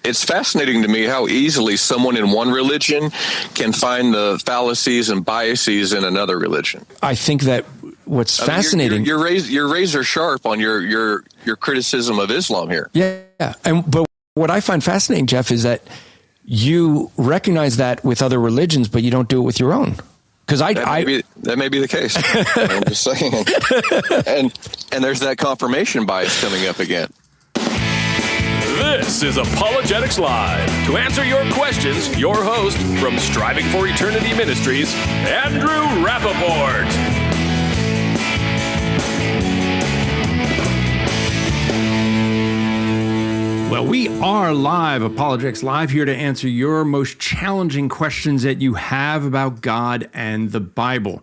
it's fascinating to me how easily someone in one religion can find the fallacies and biases in another religion. I think that what's fascinating, you're razor sharp on your criticism of Islam here. Yeah, but what I find fascinating, Jeff, is that you recognize that with other religions, but you don't do it with your own. Because that may be the case. I'm just saying, and there's that confirmation bias coming up again. This is Apologetics Live. To answer your questions, your host from Striving for Eternity Ministries, Andrew Rappaport. Well, we are live, Apologetics Live, here to answer your most challenging questions that you have about God and the Bible.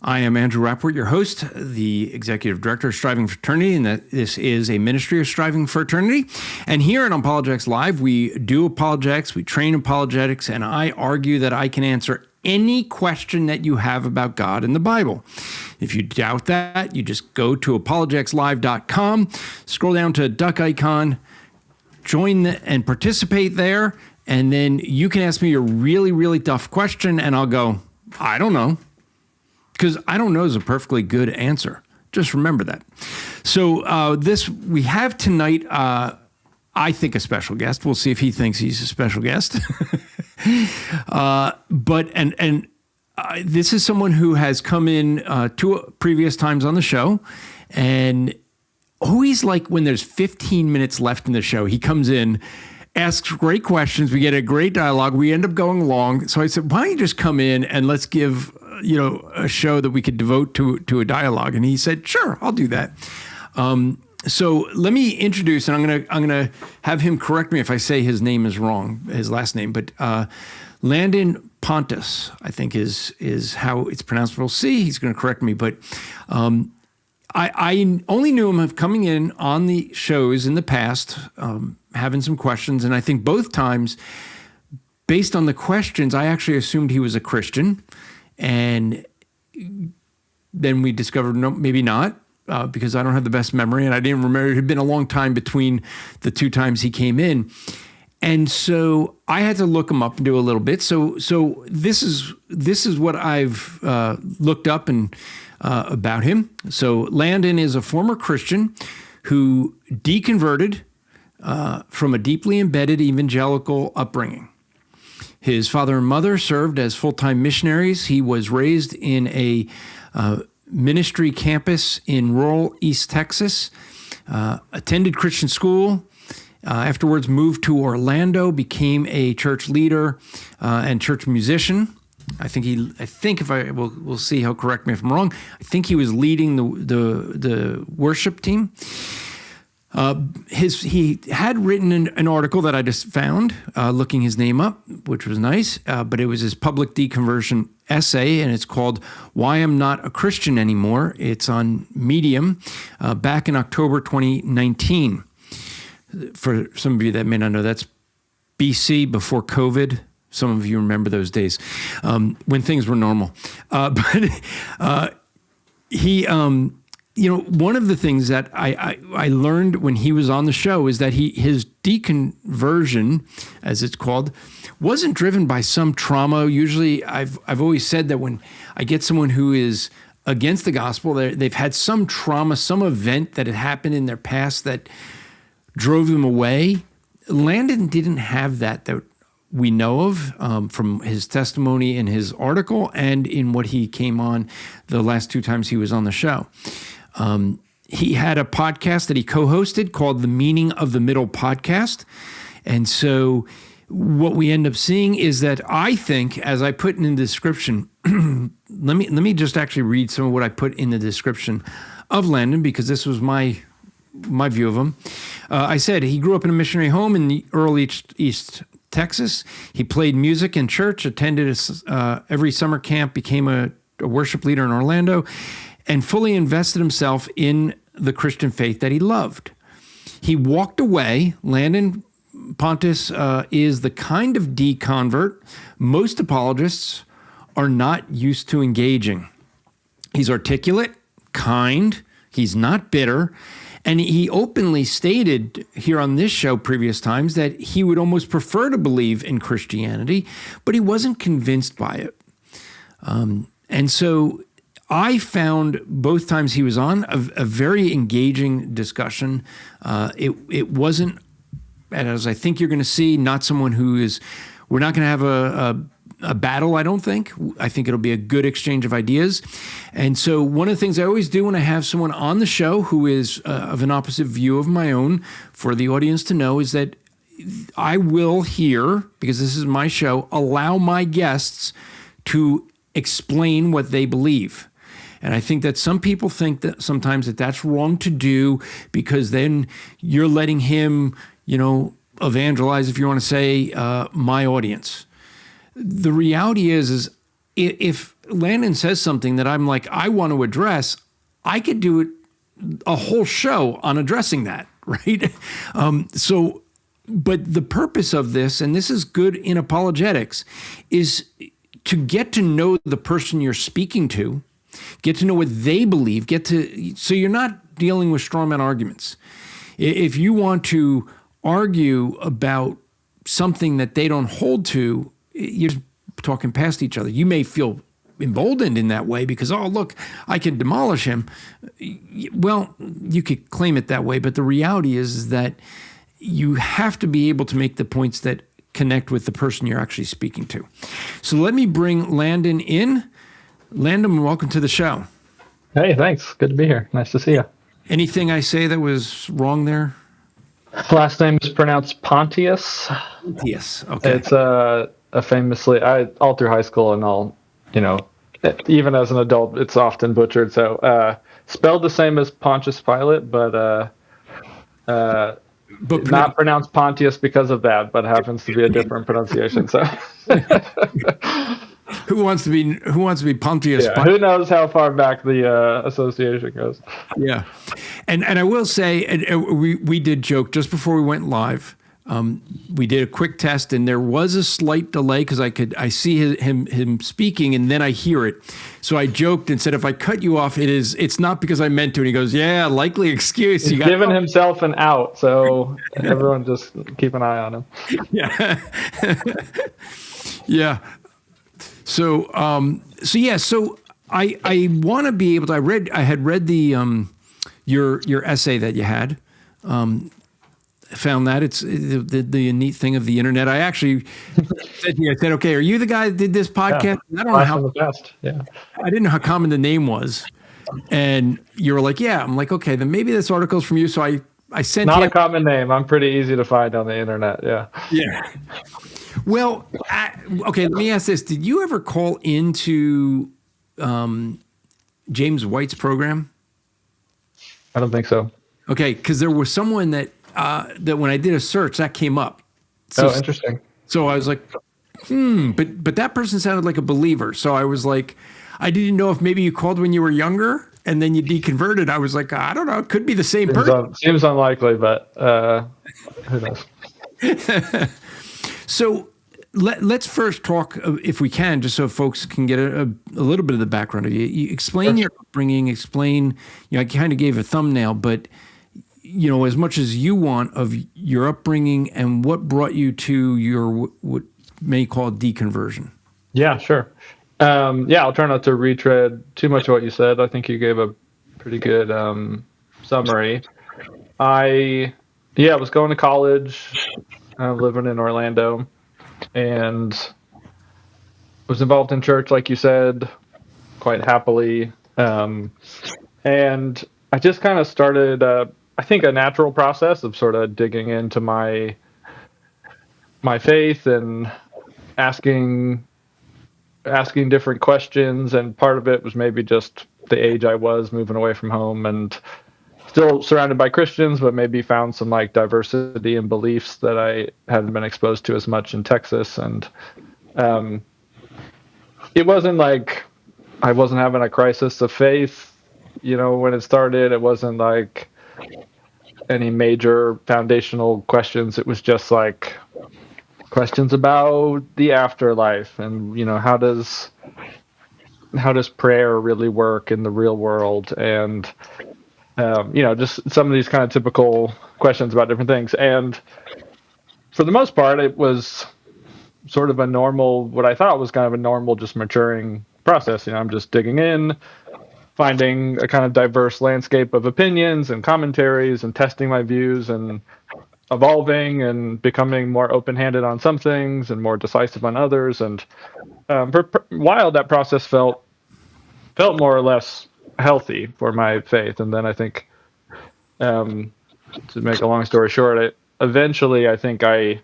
I am Andrew Rappaport, your host, the Executive Director of Striving for Eternity, and that this is a ministry of Striving for Eternity. And here at Apologetics Live, we do apologetics, we train apologetics, and I argue that I can answer any question that you have about God and the Bible. If you doubt that, you just go to apologeticslive.com, scroll down to a duck icon, join and participate there, and then you can ask me a really, really tough question, and I'll go, I don't know. Because I don't know is a perfectly good answer. Just remember that. So we have tonight, I think, a special guest. We'll see if he thinks he's a special guest. This is someone who has come in two previous times on the show, and always like when there's 15 minutes left in the show, he comes in, asks great questions. We get a great dialogue. We end up going long. So I said, why don't you just come in and let's give a show that we could devote to a dialogue? And he said, sure, I'll do that. So let me introduce, and I'm gonna have him correct me if I say his name is wrong, his last name, but Landon Pontius, I think is how it's pronounced. We'll see. He's going to correct me, but I only knew him of coming in on the shows in the past, having some questions, and I think both times, based on the questions, I actually assumed he was a Christian, and then we discovered no, maybe not, because I don't have the best memory, and I didn't remember. It had been a long time between the two times he came in, and so I had to look him up and do a little bit. So this is what I've looked up and about him. So Landon is a former Christian who deconverted from a deeply embedded evangelical upbringing. His father and mother served as full-time missionaries. He was raised in a ministry campus in rural East Texas, attended Christian school, afterwards moved to Orlando, became a church leader and church musician. We'll see, he'll correct me if I'm wrong. I think he was leading the worship team. He had written an article that I just found, looking his name up, which was nice, but it was his public deconversion essay, and it's called Why I'm Not a Christian Anymore. It's on Medium, back in October 2019. For some of you that may not know, that's BC, before COVID. Some of you remember those days when things were normal. He... one of the things that I learned when he was on the show is that his deconversion, as it's called, wasn't driven by some trauma. Usually, I've always said that when I get someone who is against the gospel, they've had some trauma, some event that had happened in their past that drove them away. Landon didn't have that we know of from his testimony in his article and in what he came on the last two times he was on the show. He had a podcast that he co-hosted called the Meaning of the Middle podcast. And so what we end up seeing is that I think, as I put in the description, let me just actually read some of what I put in the description of Landon, because this was my view of him. I said he grew up in a missionary home in the early East Texas. He played music in church, attended every summer camp, became a worship leader in Orlando, and fully invested himself in the Christian faith that he loved. He walked away. Landon Pontius is the kind of deconvert most apologists are not used to engaging. He's articulate, kind, he's not bitter, And he openly stated here on this show previous times that he would almost prefer to believe in Christianity, but he wasn't convinced by it. And so I found both times he was on a very engaging discussion. It wasn't, as I think you're going to see, not someone who is, we're not going to have a battle, I don't think. I think it'll be a good exchange of ideas. And so one of the things I always do when I have someone on the show who is of an opposite view of my own, for the audience to know, is that I will here, because this is my show, allow my guests to explain what they believe. And I think that some people think that sometimes that that's wrong to do, because then you're letting him, evangelize, if you want to say, my audience. The reality is if Landon says something that I'm like, I want to address, I could do it a whole show on addressing that, right? But the purpose of this, and this is good in apologetics, is to get to know the person you're speaking to, get to know what they believe, so you're not dealing with straw man arguments. If you want to argue about something that they don't hold to, you're talking past each other. You may feel emboldened in that way because, oh, look, I can demolish him. Well, you could claim it that way, but the reality is that you have to be able to make the points that connect with the person you're actually speaking to. So let me bring Landon in. Landon, welcome to the show. Hey, thanks. Good to be here. Nice to see you. Anything I say that was wrong there? Last name is pronounced Pontius. Pontius, okay. It's a famously, all through high school and all, even as an adult, it's often butchered. So spelled the same as Pontius Pilate, but not pronounced Pontius because of that, but happens to be a different pronunciation. So who wants to be Pontius? Yeah, who knows how far back the association goes? Yeah, and I will say, we did joke just before we went live. We did a quick test, and there was a slight delay because I see him speaking, and then I hear it. So I joked and said, if I cut you off, it's not because I meant to. And he goes, yeah, likely excuse. He's given himself an out, so everyone just keep an eye on him. Yeah, yeah. So I want to be able to. I had read the your essay that you had. Found that it's the neat thing of the internet. I actually said to you, I said, okay, are you the guy that did this podcast? Yeah, I don't know how the best. Yeah. I didn't know how common the name was. And you were like, yeah. I'm like, okay, then maybe this article's from you. So I sent Not him. a common name. I'm pretty easy to find on the internet. Yeah. Yeah. Well, okay, let me ask this. Did you ever call into James White's program? I don't think so. Okay, because there was someone that when I did a search, that came up. So, interesting. So I was like, but that person sounded like a believer. So I was like, I didn't know if maybe you called when you were younger and then you deconverted. I was like, I don't know. It could be the same person. Seems unlikely, but who knows? So let's first talk, if we can, just so folks can get a little bit of the background of you. You explain your upbringing, I kind of gave a thumbnail, but as much as you want of your upbringing and what brought you to your what may call deconversion. Yeah, sure. I'll try not to retread too much of what you said. I think you gave a pretty good summary. I was going to college, living in Orlando, and was involved in church, like you said, quite happily. And I just kind of started, I think, a natural process of sort of digging into my faith and asking different questions. And part of it was maybe just the age I was, moving away from home and still surrounded by Christians, but maybe found some like diversity in beliefs that I hadn't been exposed to as much in Texas. And it wasn't like I wasn't having a crisis of faith, when it started. It wasn't like any major foundational questions. It was just like questions about the afterlife and, how does prayer really work in the real world? And just some of these kind of typical questions about different things. And for the most part, it was sort of a normal, what I thought was kind of a normal, just maturing process. I'm just digging in, finding a kind of diverse landscape of opinions and commentaries and testing my views and evolving and becoming more open-handed on some things and more decisive on others. And for a while, that process felt more or less healthy for my faith. And then I think, to make a long story short, eventually I think I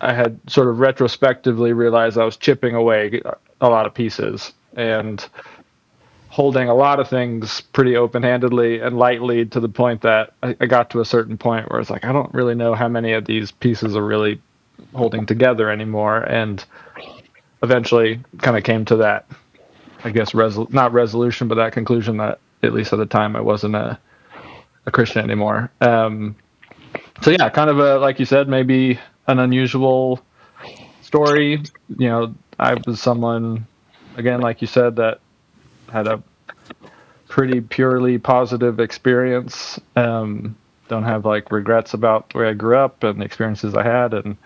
had sort of retrospectively realized I was chipping away a lot of pieces and holding a lot of things pretty open-handedly and lightly, to the point that I got to a certain point where it's like, I don't really know how many of these pieces are really holding together anymore. And eventually kind of came to that, I guess, not resolution, but that conclusion that, at least at the time, I wasn't a Christian anymore. So yeah, kind of like you said, maybe an unusual story. I was someone, again, like you said, that had a pretty purely positive experience. Don't have like regrets about the way I grew up and the experiences I had. And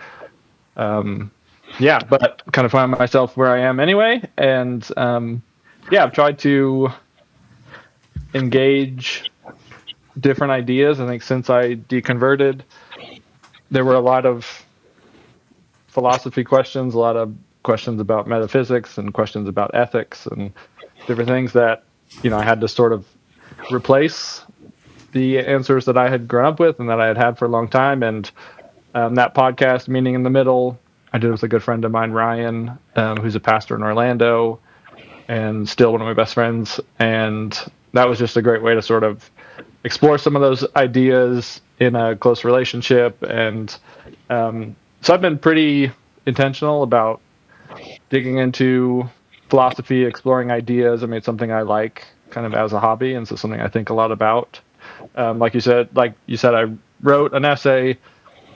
but kind of find myself where I am anyway. And I've tried to engage different ideas. I think since I deconverted, there were a lot of philosophy questions, a lot of questions about metaphysics and questions about ethics and different things that, I had to sort of replace the answers that I had grown up with and that I had had for a long time. And that podcast, Meaning in the Middle, I did with a good friend of mine, Ryan, who's a pastor in Orlando and still one of my best friends. And that was just a great way to sort of explore some of those ideas in a close relationship. And so I've been pretty intentional about digging into philosophy, exploring ideas. I mean, it's something I like kind of as a hobby, and so something I think a lot about. Like you said, I wrote an essay.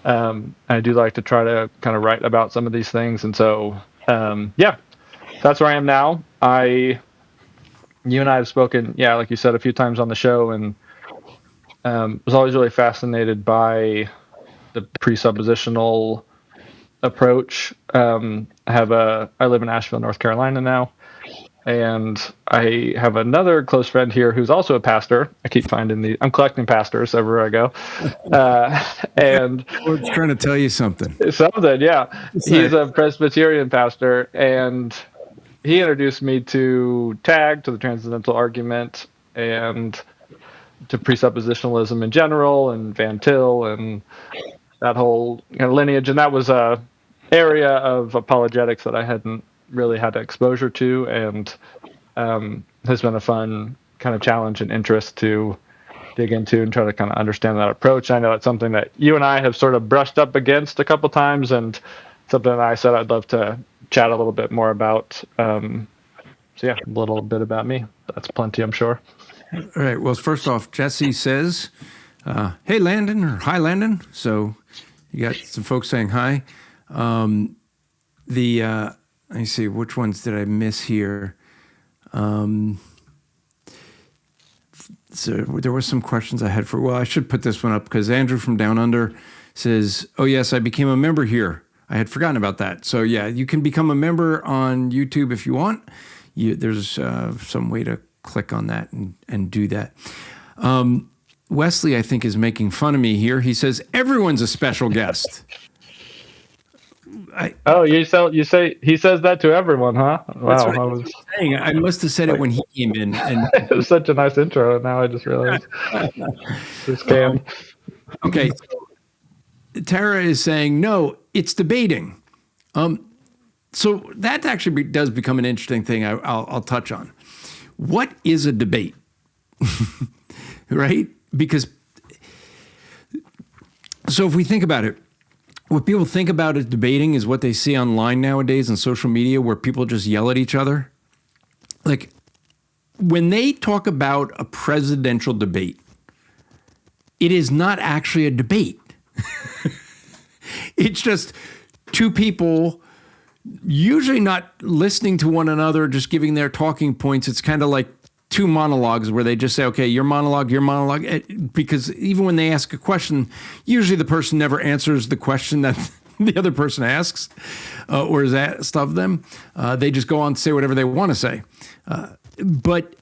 I do like to try to kind of write about some of these things. And so, that's where I am now. You and I have spoken, like you said, a few times on the show, and was always really fascinated by the presuppositional approach. I live in Asheville, North Carolina now, and I have another close friend here who's also a pastor. I keep finding I'm collecting pastors everywhere I go. And we're trying to tell you something. Yeah. He's a Presbyterian pastor, and he introduced me to TAG, to the Transcendental Argument, and to presuppositionalism in general, and Van Til, and that whole lineage. And that was a area of apologetics that I hadn't really had exposure to, and has been a fun kind of challenge and interest to dig into and try to kind of understand that approach. I know it's something that you and I have sort of brushed up against a couple times, and something that I said I'd love to chat a little bit more about. A little bit about me. That's plenty, I'm sure. All right. Well, first off, Jesse says, hey, Landon, or hi, Landon. So you got some folks saying hi. Let me see, which ones did I miss here? So there were some questions I had I should put this one up, because Andrew from Down Under says, oh, yes, I became a member here. I had forgotten about that. So, yeah, you can become a member on YouTube if you want. There's some way to click on that and do that. Wesley, I think, is making fun of me here. He says, everyone's a special guest. You say he says that to everyone, huh? Wow. I must have said it when he came in. And it was such a nice intro, and now I just realized. Scam. Okay. Tara is saying, no, it's debating. So that actually does become an interesting thing I'll touch on. What is a debate? Right? Because, so if we think about it, what people think about as debating is what they see online nowadays on social media, where people just yell at each other. Like, when they talk about a presidential debate, it is not actually a debate. It's just two people usually not listening to one another, just giving their talking points. It's kind of like two monologues where they just say, okay, your monologue, because even when they ask a question, usually the person never answers the question that the other person asks or is asked of them. They just go on to say whatever they want to say. But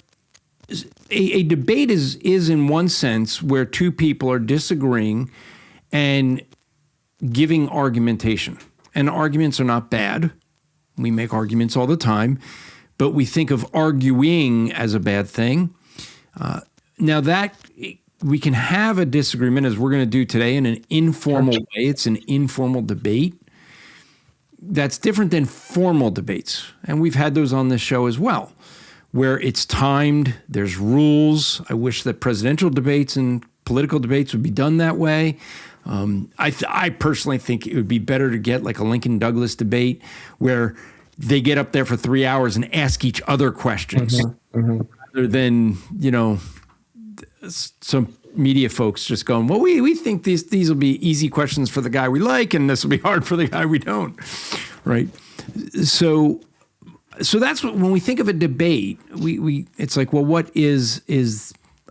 a debate is in one sense where two people are disagreeing and giving argumentation. And arguments are not bad. We make arguments all the time, but we think of arguing as a bad thing. Now that we can have a disagreement, as we're going to do today, in an informal way. It's an informal debate. That's different than formal debates. And we've had those on this show as well, where it's timed, there's rules. I wish that presidential debates and political debates would be done that way. I personally think it would be better to get like a Lincoln Douglas debate where they get up there for 3 hours and ask each other questions rather than, some media folks just going, well, we think these will be easy questions for the guy we like, and this will be hard for the guy we don't, right? So that's what, when we think of a debate, it's like, well, what is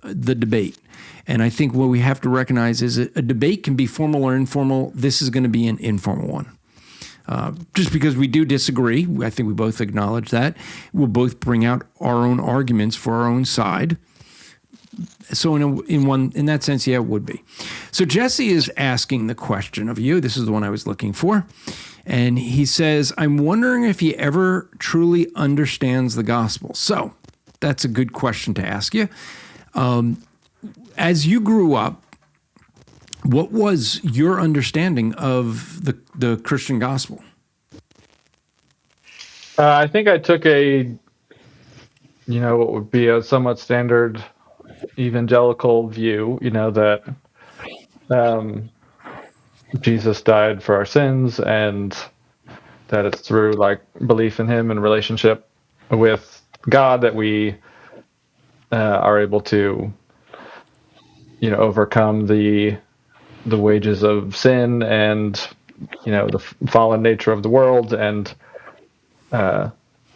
the debate? And I think what we have to recognize is a debate can be formal or informal. This is going to be an informal one. Just because we do disagree, I think we both acknowledge that. We'll both bring out our own arguments for our own side. So in that sense, yeah, it would be. So Jesse is asking the question of you. This is the one I was looking for. And he says, I'm wondering if he ever truly understands the gospel. So that's a good question to ask you. As you grew up, what was your understanding of the Christian gospel? I think I took what would be a somewhat standard evangelical view, that Jesus died for our sins and that it's through belief in him and relationship with God that we are able to overcome the wages of sin and the fallen nature of the world and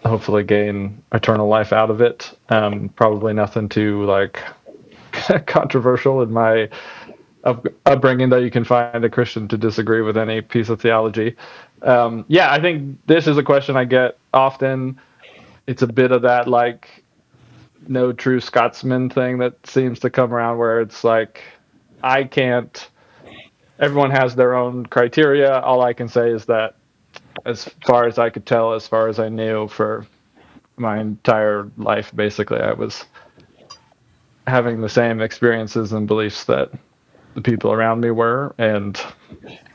hopefully gain eternal life out of it. Probably nothing too controversial in my upbringing that you can find a Christian to disagree with any piece of theology. I think this is a question I get often. It's a bit of that no true Scotsman thing that seems to come around where it's everyone has their own criteria. All I can say is that as far as I could tell, as far as I knew for my entire life, basically, I was having the same experiences and beliefs that the people around me were. And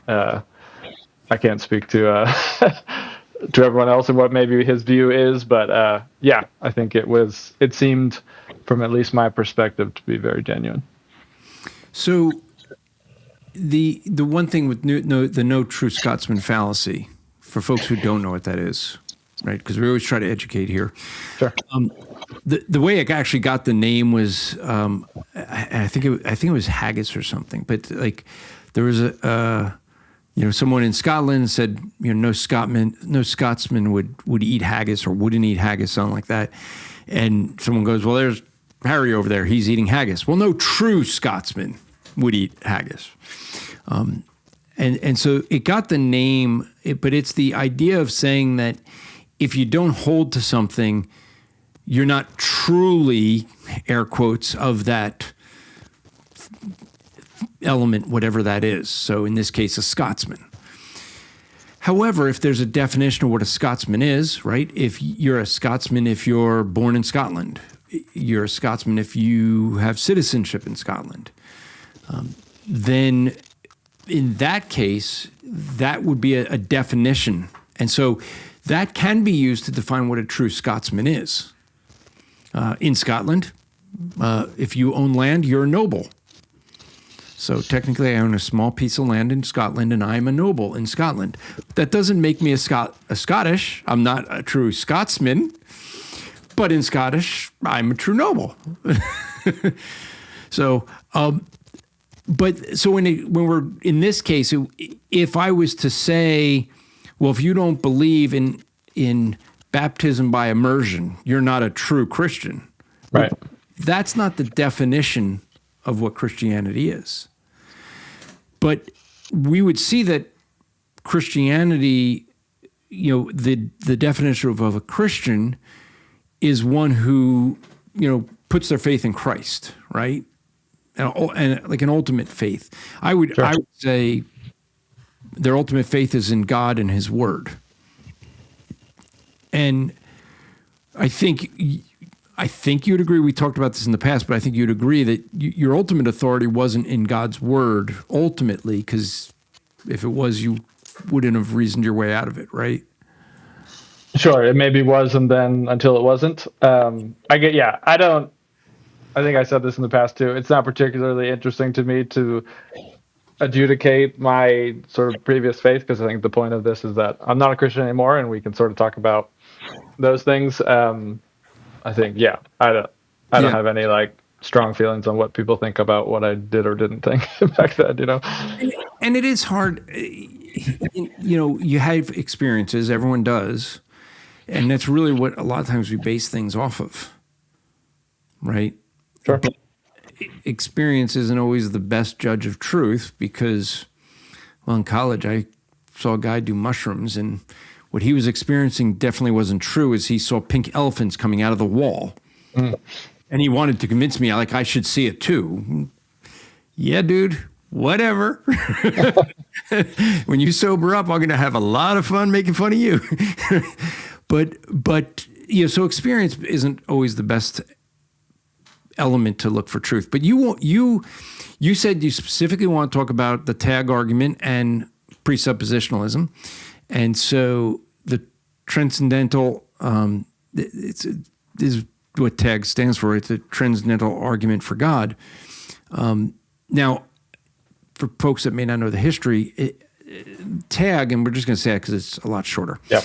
I can't speak to to everyone else and what maybe his view is, but I think it seemed, from at least my perspective, to be very genuine. So the one thing with the no true Scotsman fallacy, for folks who don't know what that is, right? Because we always try to educate here. Sure. The way I actually got the name was I think it was haggis or something, but there was someone in Scotland said, no Scotsman would eat haggis or wouldn't eat haggis, something like that. And someone goes, well, there's Harry over there. He's eating haggis. Well, no true Scotsman would eat haggis. And so it got the name, but it's the idea of saying that if you don't hold to something, you're not truly, air quotes, of that element, whatever that is. So in this case, a Scotsman. However, if there's a definition of what a Scotsman is, right? If you're a Scotsman, if you're born in Scotland, you're a Scotsman if you have citizenship in Scotland, then in that case, that would be a definition. And so that can be used to define what a true Scotsman is. In Scotland, if you own land, you're a noble. So technically, I own a small piece of land in Scotland, and I'm a noble in Scotland. That doesn't make me a Scottish. I'm not a true Scotsman, but in Scottish, I'm a true noble. So, when we're in this case, if I was to say, well, if you don't believe in baptism by immersion, you're not a true Christian. Right. That's not the definition of what Christianity is. But we would see that Christianity, the definition of a Christian is one who, puts their faith in Christ, right? And like an ultimate faith. I would say their ultimate faith is in God and His Word. And I think you'd agree, we talked about this in the past, but I think you'd agree that your ultimate authority wasn't in God's Word ultimately, because if it was, you wouldn't have reasoned your way out of it, right? Sure, it maybe was, and then until it wasn't. I think I said this in the past too. It's not particularly interesting to me to adjudicate my sort of previous faith, because I think the point of this is that I'm not a Christian anymore, and we can sort of talk about those things. I think, I don't have any like strong feelings on what people think about what I did or didn't think back then, And it is hard, you have experiences, everyone does, and that's really what a lot of times we base things off of, right? Sure. But experience isn't always the best judge of truth, because, well, in college I saw a guy do mushrooms, and what he was experiencing definitely wasn't true, as he saw pink elephants coming out of the wall. Mm. And he wanted to convince me, like, I should see it too. Yeah, dude, whatever. When you sober up, I'm going to have a lot of fun making fun of you. But so experience isn't always the best element to look for truth. But you said you specifically want to talk about the tag argument and presuppositionalism. And so the transcendental, is what TAG stands for. It's a transcendental argument for God. Now, for folks that may not know the history, TAG, and we're just going to say it because it's a lot shorter. Yep.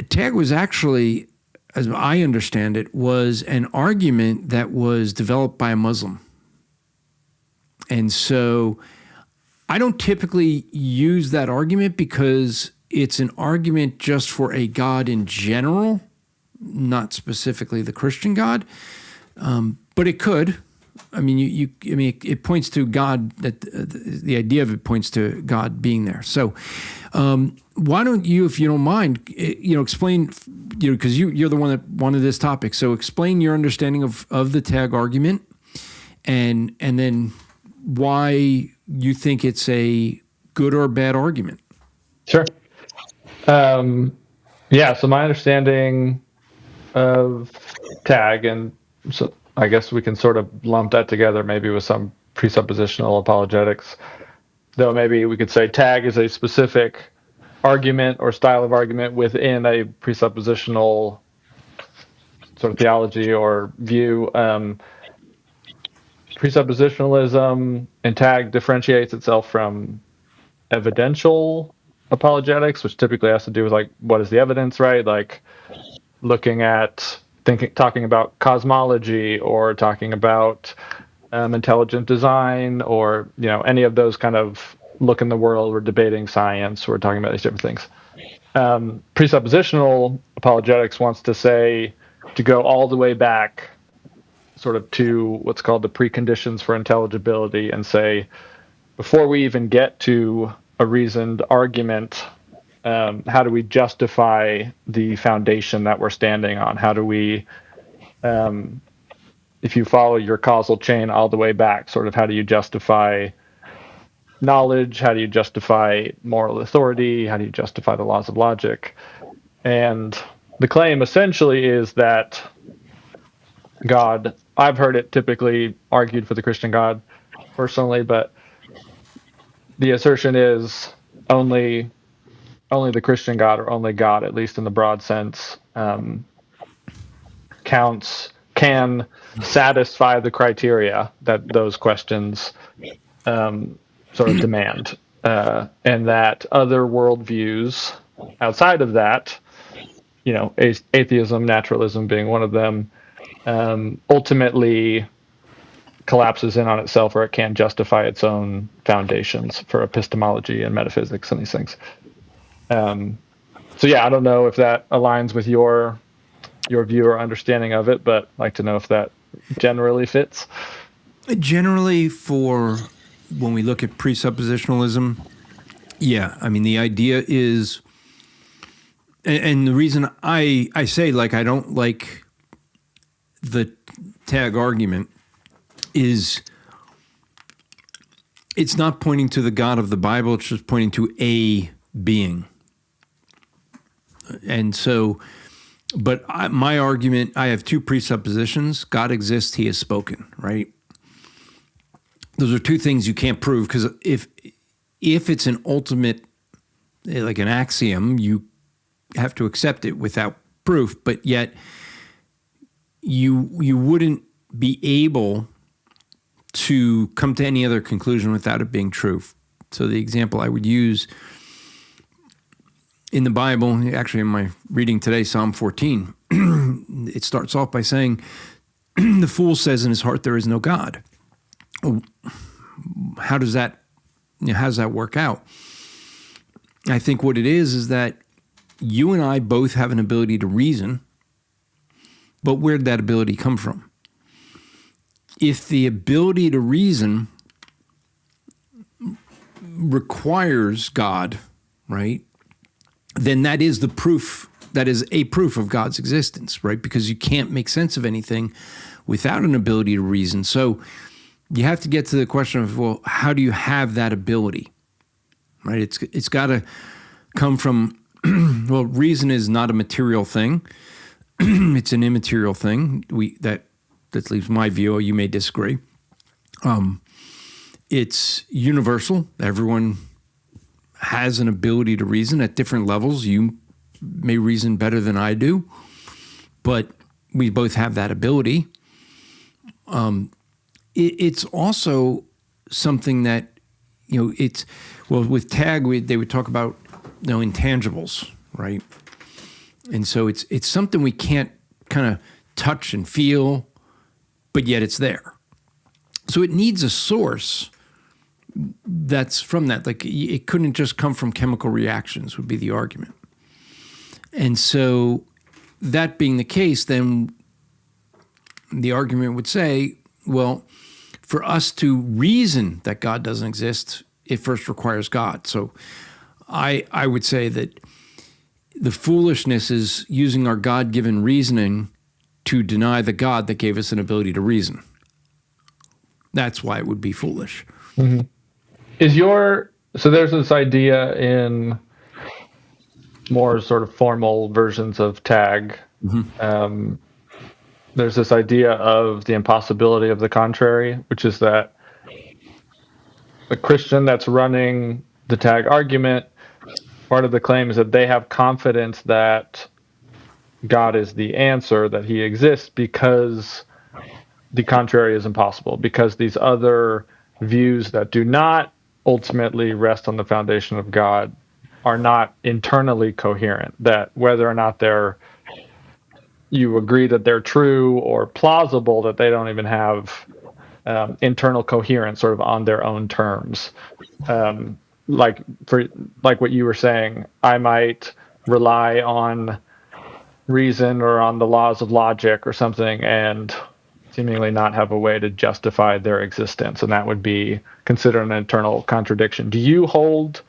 TAG was actually, as I understand it, was an argument that was developed by a Muslim. And so I don't typically use that argument because it's an argument just for a God in general, not specifically the Christian God, but it could. I mean, it points to God. That the idea of it points to God being there. So, why don't you, if you don't mind, explain, because you're the one that wanted this topic. So, explain your understanding of the tag argument, and then why you think it's a good or bad argument. Sure. So my understanding of tag, and so I guess we can sort of lump that together maybe with some presuppositional apologetics, though maybe we could say tag is a specific argument or style of argument within a presuppositional sort of theology or view. Presuppositionalism and tag differentiates itself from evidential apologetics, which typically has to do with, like, what is the evidence, right? Like looking at talking about cosmology, or talking about intelligent design, or any of those kind of look in the world. We're debating science. We're talking about these different things. Presuppositional apologetics wants to go all the way back sort of to what's called the preconditions for intelligibility, and say, before we even get to a reasoned argument, how do we justify the foundation that we're standing on? How do we, if you follow your causal chain all the way back, sort of how do you justify knowledge? How do you justify moral authority? How do you justify the laws of logic? And the claim essentially is that God, I've heard it typically argued for the Christian God personally, but the assertion is only the Christian God, or only God, at least in the broad sense, can satisfy the criteria that those questions sort of demand, and that other worldviews outside of that, atheism, naturalism being one of them, ultimately collapses in on itself, or it can't justify its own foundations for epistemology and metaphysics and these things. I don't know if that aligns with your your view or understanding of it, but I'd like to know if that generally fits. Generally, for when we look at presuppositionalism, yeah, I mean, the idea is, and the reason I say, like, I don't like the tag argument is it's not pointing to the God of the Bible, it's just pointing to a being. And so, but my argument, I have two presuppositions. God exists, he has spoken, right? Those are two things you can't prove, because if it's an ultimate, like an axiom, you have to accept it without proof, but yet you wouldn't be able to come to any other conclusion without it being true. So the example I would use in the Bible, actually in my reading today, Psalm 14, it starts off by saying, the fool says in his heart there is no God. How does that work out? I think what it is that you and I both have an ability to reason, but where did that ability come from? If the ability to reason requires God, right, then that is the proof, that is a proof of God's existence, right? Because you can't make sense of anything without an ability to reason. So you have to get to the question of, well, how do you have that ability, right? It's got to come from, well, reason is not a material thing. It's an immaterial thing. That leaves my view. You may disagree. It's universal. Everyone has an ability to reason at different levels. You may reason better than I do, but we both have that ability. It's also something that, with tag, they would talk about, intangibles, right? And so it's something we can't kind of touch and feel, but yet it's there. So it needs a source that's from that. Like, it couldn't just come from chemical reactions, would be the argument. And so that being the case, then the argument would say, well, for us to reason that God doesn't exist, it first requires God. So I would say that the foolishness is using our God-given reasoning to deny the God that gave us an ability to reason. That's why it would be foolish. Mm-hmm. So there's this idea in more sort of formal versions of tag. Mm-hmm. There's this idea of the impossibility of the contrary, which is that a Christian that's running the tag argument, part of the claim is that they have confidence that God is the answer, that he exists, because the contrary is impossible, because these other views that do not ultimately rest on the foundation of God are not internally coherent, that whether or not you agree that they're true or plausible, that they don't even have internal coherence sort of on their own terms. Like what you were saying, I might rely on reason or on the laws of logic or something and seemingly not have a way to justify their existence, and that would be considered an internal contradiction. Do you hold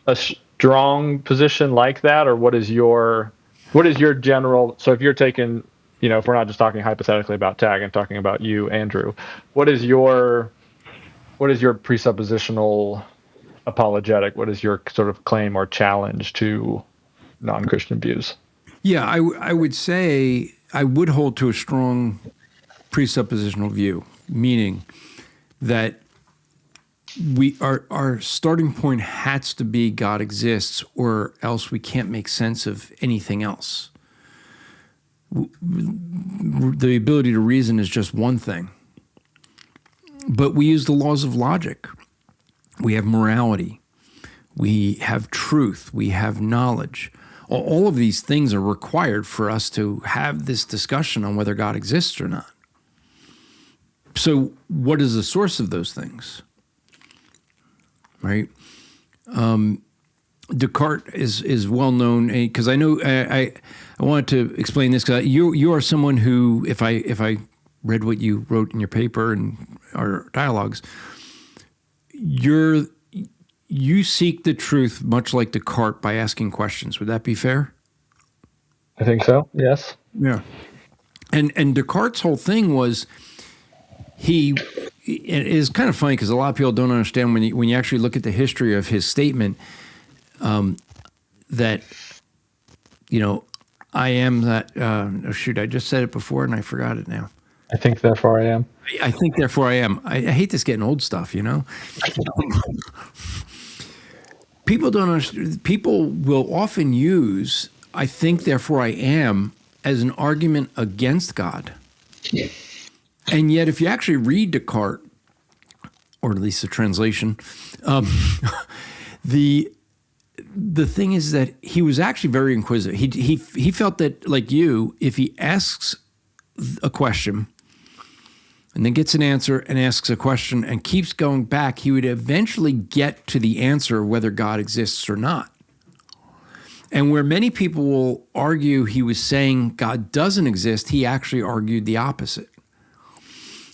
a strong position like that, or what is your general? So if you're taking, if we're not just talking hypothetically about tag and talking about you, Andrew, what is your presuppositional apologetic? What is your sort of claim or challenge to non-Christian views? Yeah, I would say I would hold to a strong presuppositional view, meaning that our starting point has to be God exists, or else we can't make sense of anything else. The ability to reason is just one thing. But we use the laws of logic. We have morality. We have truth. We have knowledge. All of these things are required for us to have this discussion on whether God exists or not. So what is the source of those things? Right? Descartes is well known because I know I wanted to explain this because you are someone who, if I read what you wrote in your paper and our dialogues, you seek the truth much like Descartes by asking questions. Would that be fair? I think so. Yes. Yeah. And Descartes' whole thing was it is kind of funny because a lot of people don't understand when you actually look at the history of his statement that, I am that, oh shoot, I just said it before and I forgot it now. I think therefore I am. I think therefore I am. I hate this getting old stuff, People don't understand. People will often use I think therefore I am as an argument against God. Yeah. And yet if you actually read Descartes, or at least the translation, the thing is that he was actually very inquisitive. He felt that, like you, if he asks a question and then gets an answer and asks a question and keeps going back, he would eventually get to the answer whether God exists or not. And where many people will argue he was saying God doesn't exist, he actually argued the opposite.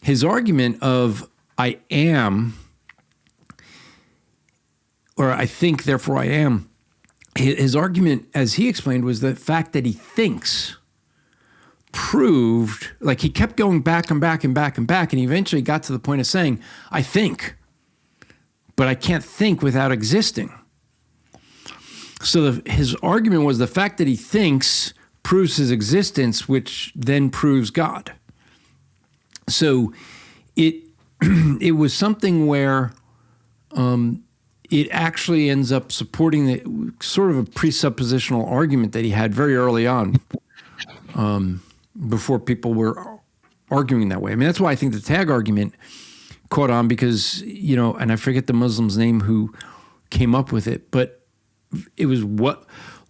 His argument of I am, or I think, therefore I am, his argument, as he explained, was the fact that he thinks proved, like he kept going back and back and back and back, and he eventually got to the point of saying, I think, but I can't think without existing. So his argument was the fact that he thinks proves his existence, which then proves God. So it was something where it actually ends up supporting the sort of a presuppositional argument that he had very early on, before people were arguing that way. I mean, that's why I think the tag argument caught on because, and I forget the Muslim's name who came up with it, but it was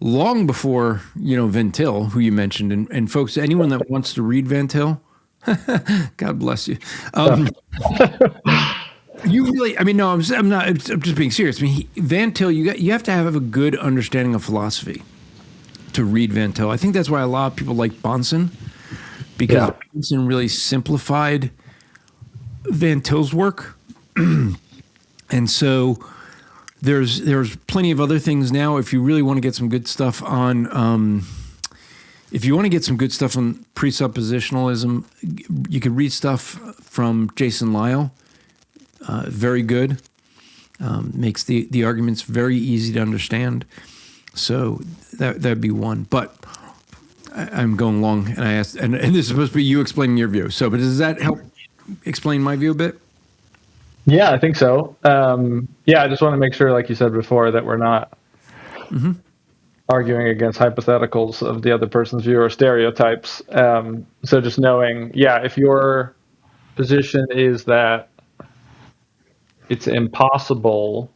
long before, Van Til, who you mentioned, and folks, anyone that wants to read Van Til, God bless you. You really, I mean, no, I'm not, I'm just being serious. I mean, Van Til, you have to have a good understanding of philosophy to read Van Til. I think that's why a lot of people like Bonson, because Bonson really simplified Van Til's work. And so there's plenty of other things now. If you really want to get some good stuff on, presuppositionalism, you could read stuff from Jason Lyle. Very good. Makes the arguments very easy to understand. So that'd be one. But I'm going long, and I asked, and this is supposed to be you explaining your view. So, but does that help explain my view a bit? Yeah, I think so. I just want to make sure, like you said before, that we're not arguing against hypotheticals of the other person's view or stereotypes. So just knowing, if your position is that it's impossible,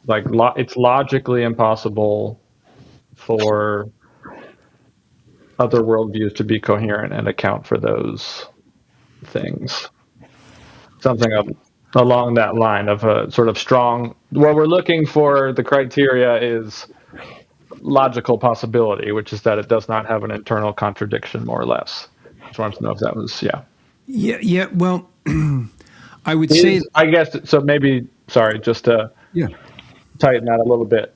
it's logically impossible for other worldviews to be coherent and account for those things. Something along that line of a sort of strong, what we're looking for, the criteria is logical possibility, which is that it does not have an internal contradiction, more or less. Just wanted to know if that was, Yeah, well, I would say... I guess, so maybe, sorry, just to tighten that a little bit.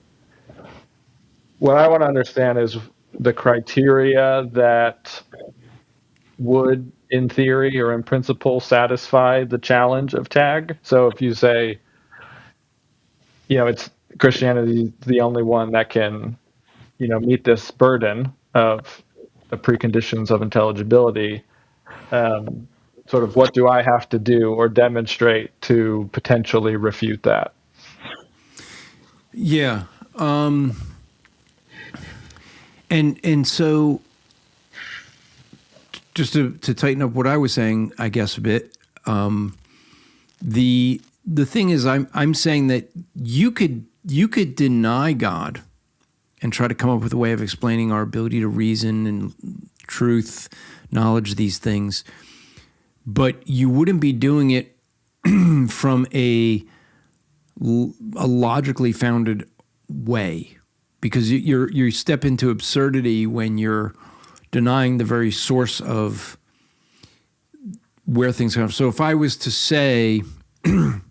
What I want to understand is the criteria that would, in theory or in principle, satisfy the challenge of tag. So if you say, it's Christianity the only one that can, meet this burden of the preconditions of intelligibility, sort of what do I have to do or demonstrate to potentially refute that? Yeah. And so just to tighten up what I was saying, I guess a bit, the thing is I'm saying that you could deny God and try to come up with a way of explaining our ability to reason and truth, knowledge, these things, but you wouldn't be doing it from a a logically founded way, because you step into absurdity when you're denying the very source of where things come from. So if I was to say, I'm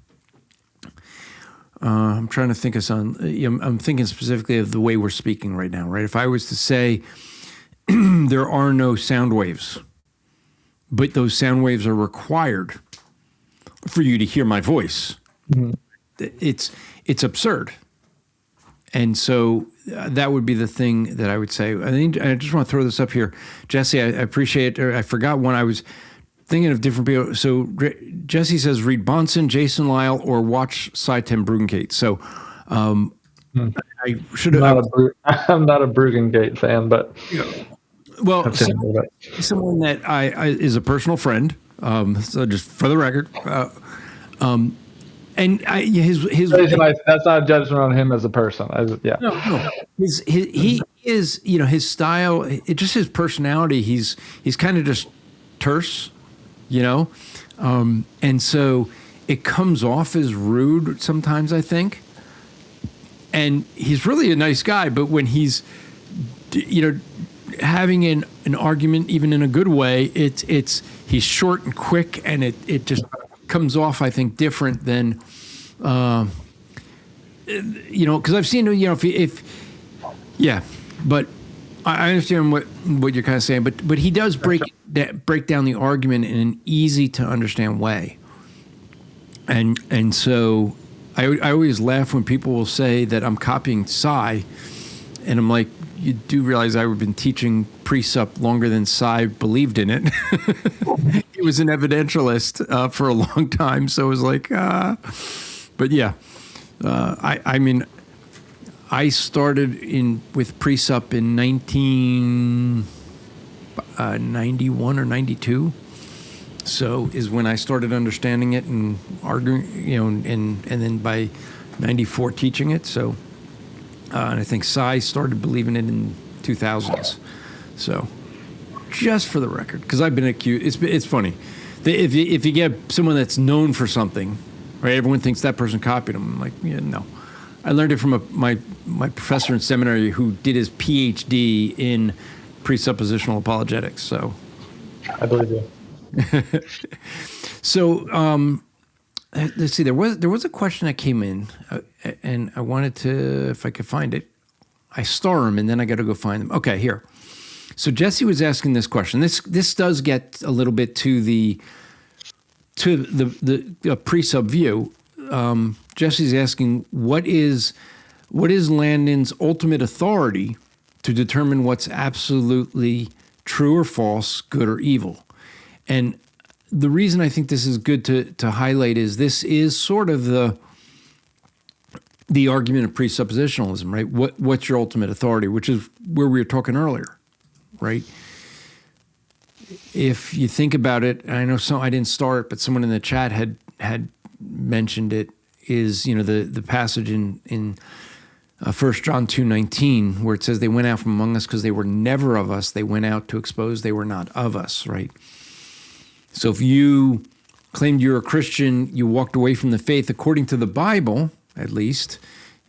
trying to think of something. I'm thinking specifically of the way we're speaking right now, right? If I was to say there are no sound waves, but those sound waves are required for you to hear my voice, it's absurd. And so that would be the thing that I would say. I just want to throw this up here. Jesse, I appreciate it. I forgot when I was thinking of different people. So Jesse says, read Bonson, Jason Lyle, or watch Cy Ten Bruggencate. So I should have. I'm not a Bruggencate fan, but well, someone that I is a personal friend. So just for the record, and his that's not a judgment on him as a person. No. He is, his style, just his personality. He's kind of just terse, and so it comes off as rude sometimes, I think. And he's really a nice guy, but when he's, having an argument, even in a good way, he's short and quick, and it just comes off, I think, different than, because I've seen, but I understand what you're kind of saying, but he does break down the argument in an easy to understand way, and so I always laugh when people will say that I'm copying Cy, and I'm like, you do realize I've been teaching Presup longer than Cy believed in it. He was an evidentialist for a long time, so it was like, but yeah, I mean, I started with Presup in 1991 or 92. So is when I started understanding it and arguing, and then by 94 teaching it. So, and I think Cy started believing it in 2000s. So, just for the record, because I've been accused, it's funny. If you get someone that's known for something, right? Everyone thinks that person copied them. I'm like, yeah, no. I learned it from my professor in seminary who did his PhD in presuppositional apologetics. So, I believe you. So let's see. There was a question that came in, and I wanted to, if I could find it, I star them, and then I got to go find them. Okay, here. So Jesse was asking this question. This does get a little bit to the pre-sub view. Jesse's asking, what is Landon's ultimate authority to determine what's absolutely true or false, good or evil? And the reason I think this is good to highlight is this is sort of the argument of presuppositionalism, right? What's your ultimate authority, which is where we were talking earlier, right? If you think about it, and I know I didn't start it, but someone in the chat had mentioned it, is the passage in 1 John 2:19 where it says they went out from among us because they were never of us. They went out to expose they were not of us, right? So if you claimed you're a Christian, you walked away from the faith according to the Bible, at least,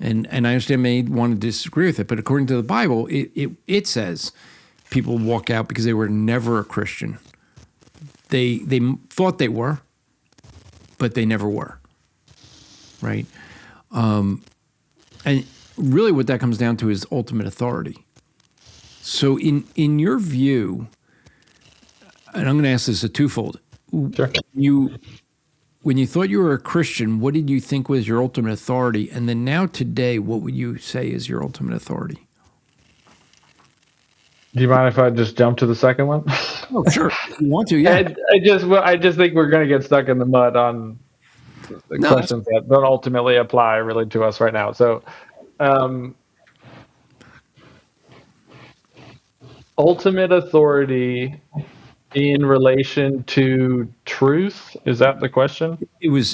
and I understand may want to disagree with it, but according to the Bible, it says people walk out because they were never a Christian. They thought they were, but they never were, right? And really what that comes down to is ultimate authority. So in your view, and I'm going to ask this a twofold. Sure. When you thought you were a Christian, what did you think was your ultimate authority? And then now today, what would you say is your ultimate authority? Do you mind if I just jump to the second one? Oh, sure. If you want to, yeah. I just think we're going to get stuck in the mud on the questions that don't ultimately apply really to us right now. So, ultimate authority in relation to truth, is that the question? It was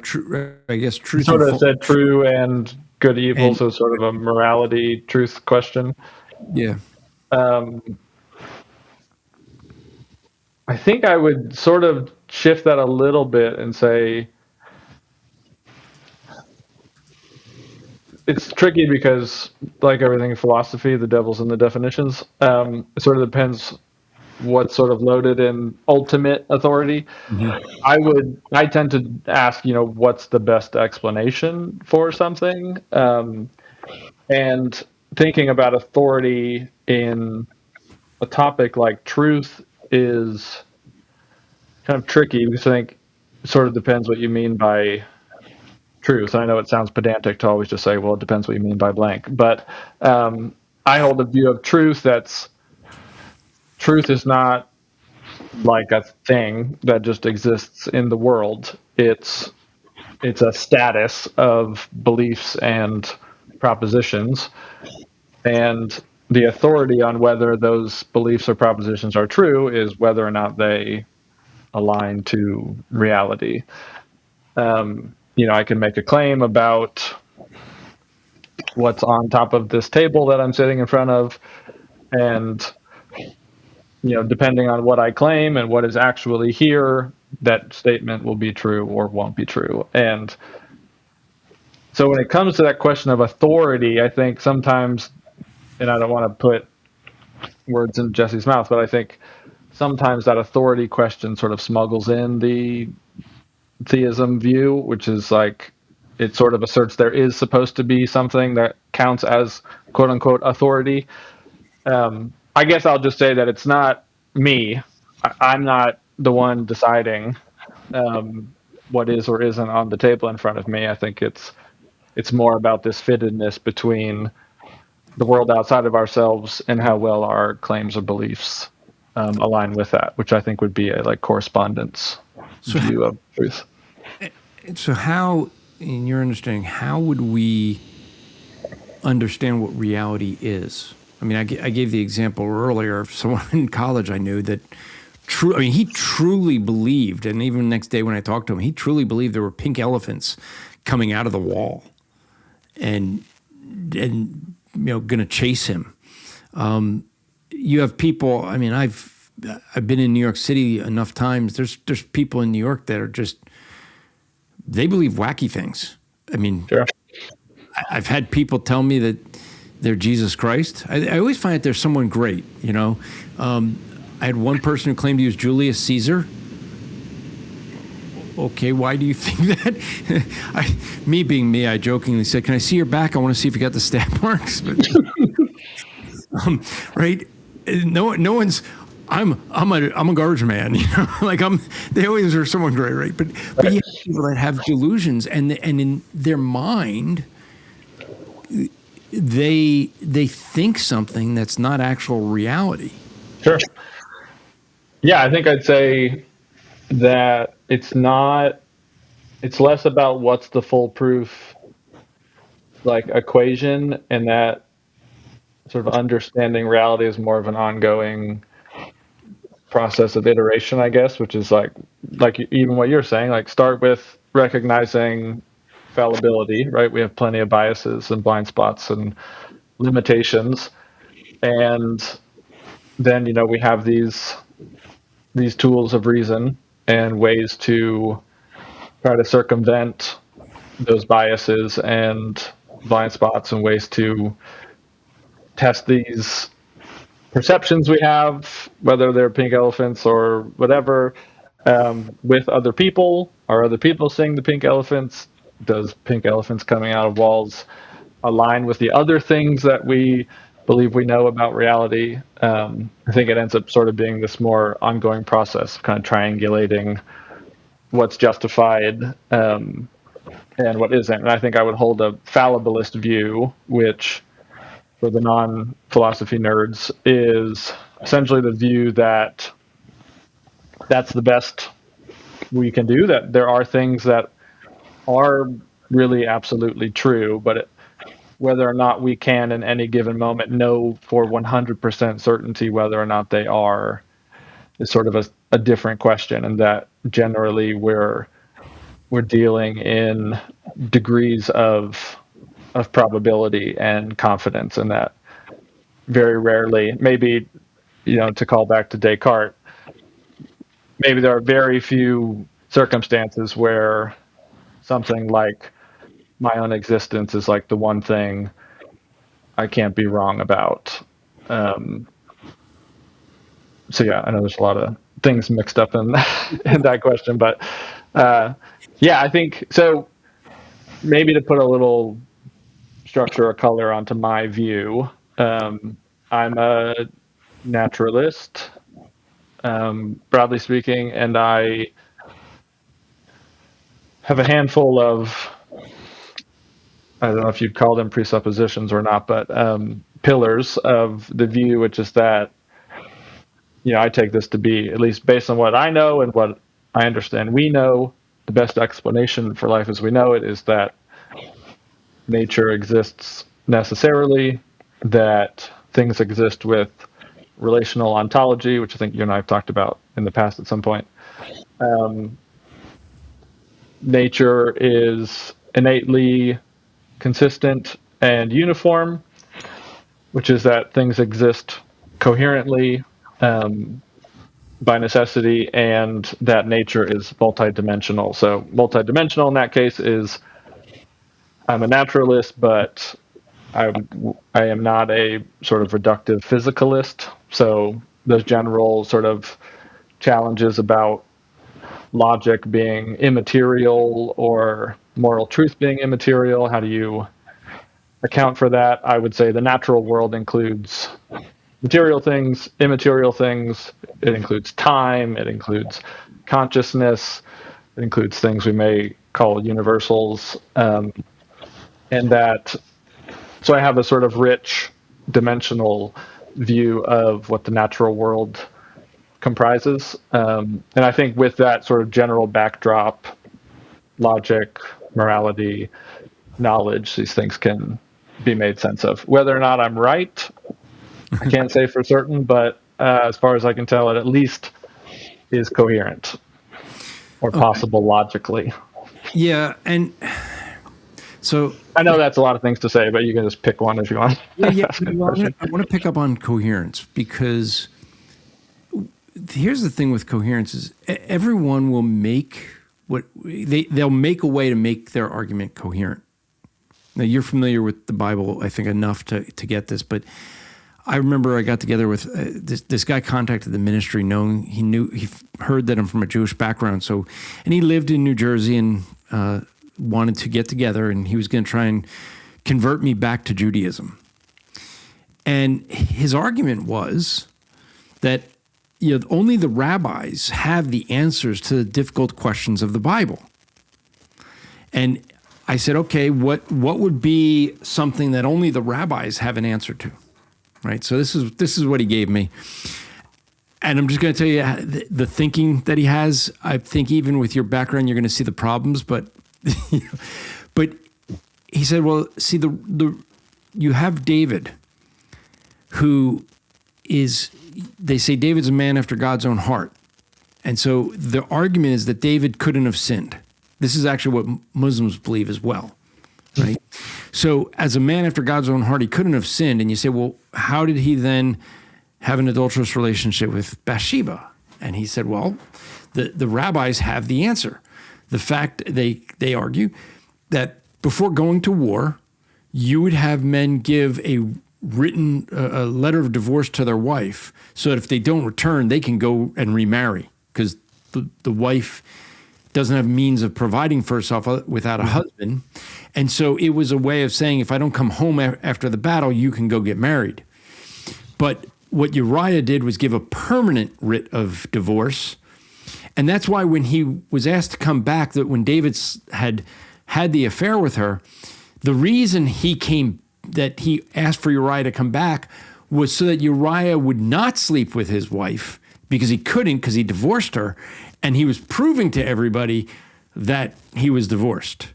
true. I guess truth. Sort of said true and good, evil, so sort of a morality, truth question. Yeah. I think I would sort of shift that a little bit and say it's tricky because, like everything in philosophy, the devil's in the definitions. It sort of depends what's sort of loaded in ultimate authority. I tend to ask, what's the best explanation for something, and thinking about authority in a topic like truth is kind of tricky, because I think it sort of depends what you mean by truth. I know it sounds pedantic to always just say, well, it depends what you mean by blank. But I hold a view of truth truth is not like a thing that just exists in the world. It's a status of beliefs and propositions, and the authority on whether those beliefs or propositions are true is whether or not they align to reality. I can make a claim about what's on top of this table that I'm sitting in front of, and depending on what I claim and what is actually here, that statement will be true or won't be true. And so when it comes to that question of authority, I think sometimes, and I don't want to put words in Jesse's mouth, but I think sometimes that authority question sort of smuggles in the theism view, which is like, it sort of asserts there is supposed to be something that counts as quote unquote authority. I guess I'll just say that it's not me. I'm not the one deciding what is or isn't on the table in front of me. I think it's more about this fittedness between the world outside of ourselves and how well our claims or beliefs align with that, which I think would be a correspondence view of truth. So how, in your understanding, how would we understand what reality is? I mean, I gave the example earlier of someone in college I knew that he truly believed, and even the next day when I talked to him, he truly believed there were pink elephants coming out of the wall and going to chase him. You have people, I mean, I've been in New York City enough times. There's people in New York that are just, they believe wacky things. I mean, sure. I've had people tell me that they're Jesus Christ. I always find that there's someone great, I had one person who claimed he was Julius Caesar. Okay, why do you think that? Me being me, I jokingly said, "Can I see your back? I want to see if you got the stab marks." But, right? No one's. I'm a garbage man, They always are someone great, right? But you have people that have delusions, and in their mind, they think something that's not actual reality. Sure. Yeah, I think I'd say that it's less about what's the foolproof equation, and that sort of understanding reality is more of an ongoing process of iteration, I guess, which is like even what you're saying, start with recognizing fallibility, right? We have plenty of biases and blind spots and limitations, and then we have these tools of reason and ways to try to circumvent those biases and blind spots, and ways to test these perceptions we have, whether they're pink elephants or whatever, with other people. Are other people seeing the pink elephants? Does pink elephants coming out of walls align with the other things that we believe we know about reality? I think it ends up sort of being this more ongoing process of kind of triangulating what's justified and what isn't. And I think I would hold a fallibilist view, which for the non-philosophy nerds is essentially the view that that's the best we can do, that there are things that are really absolutely true, but whether or not we can in any given moment know for 100% certainty whether or not they are is sort of a different question, and that generally we're dealing in degrees of probability and confidence, and that very rarely, maybe, to call back to Descartes, maybe there are very few circumstances where something like my own existence is like the one thing I can't be wrong about. So yeah, I know there's a lot of things mixed up in in that question, but yeah, I think so. Maybe to put a little structure or color onto my view, I'm a naturalist, broadly speaking, and I have a handful of, I don't know if you'd call them presuppositions or not, but pillars of the view, which is that, I take this to be, at least based on what I know and what I understand we know, the best explanation for life as we know it is that nature exists necessarily, that things exist with relational ontology, which I think you and I have talked about in the past at some point. Nature is innately consistent and uniform, which is that things exist coherently by necessity, and that nature is multidimensional. So multidimensional in that case is, I'm a naturalist, but I am not a sort of reductive physicalist. So those general sort of challenges about logic being immaterial or moral truth being immaterial, how do you account for that? I would say the natural world includes material things, immaterial things. It includes time. It includes consciousness. It includes things we may call universals. And that, so I have a sort of rich dimensional view of what the natural world comprises. And I think with that sort of general backdrop, logic, morality, knowledge, these things can be made sense of. Whether or not I'm right, I can't say for certain, but as far as I can tell, it at least is coherent or possible logically. Yeah, and so I know that's a lot of things to say, but you can just pick one if you want. I want to pick up on coherence, because here's the thing with coherence is everyone will make they'll make a way to make their argument coherent. Now, you're familiar with the Bible, I think, enough to get this, but I remember I got together with this guy contacted the ministry, knowing he heard that I'm from a Jewish background. So, and he lived in New Jersey and wanted to get together, and he was going to try and convert me back to Judaism. And his argument was that only the rabbis have the answers to the difficult questions of the Bible. And I said, okay, what would be something that only the rabbis have an answer to? Right. So this is what he gave me. And I'm just going to tell you the thinking that he has. I think even with your background, you're going to see the problems. But but he said, well, see, you have David, who is, they say David's a man after God's own heart. And so the argument is that David couldn't have sinned. This is actually what Muslims believe as well. Right? So as a man after God's own heart, he couldn't have sinned. And you say, well, how did he then have an adulterous relationship with Bathsheba? And he said, well, the rabbis have the answer. The fact they argue that before going to war, you would have men give a written a letter of divorce to their wife, so that if they don't return, they can go and remarry, because the wife doesn't have means of providing for herself without a husband. And so it was a way of saying, if I don't come home after the battle, you can go get married. But what Uriah did was give a permanent writ of divorce. And that's why when he was asked to come back, that when David had the affair with her, the reason that he asked for Uriah to come back was so that Uriah would not sleep with his wife, because he couldn't, because he divorced her. And he was proving to everybody that he was divorced.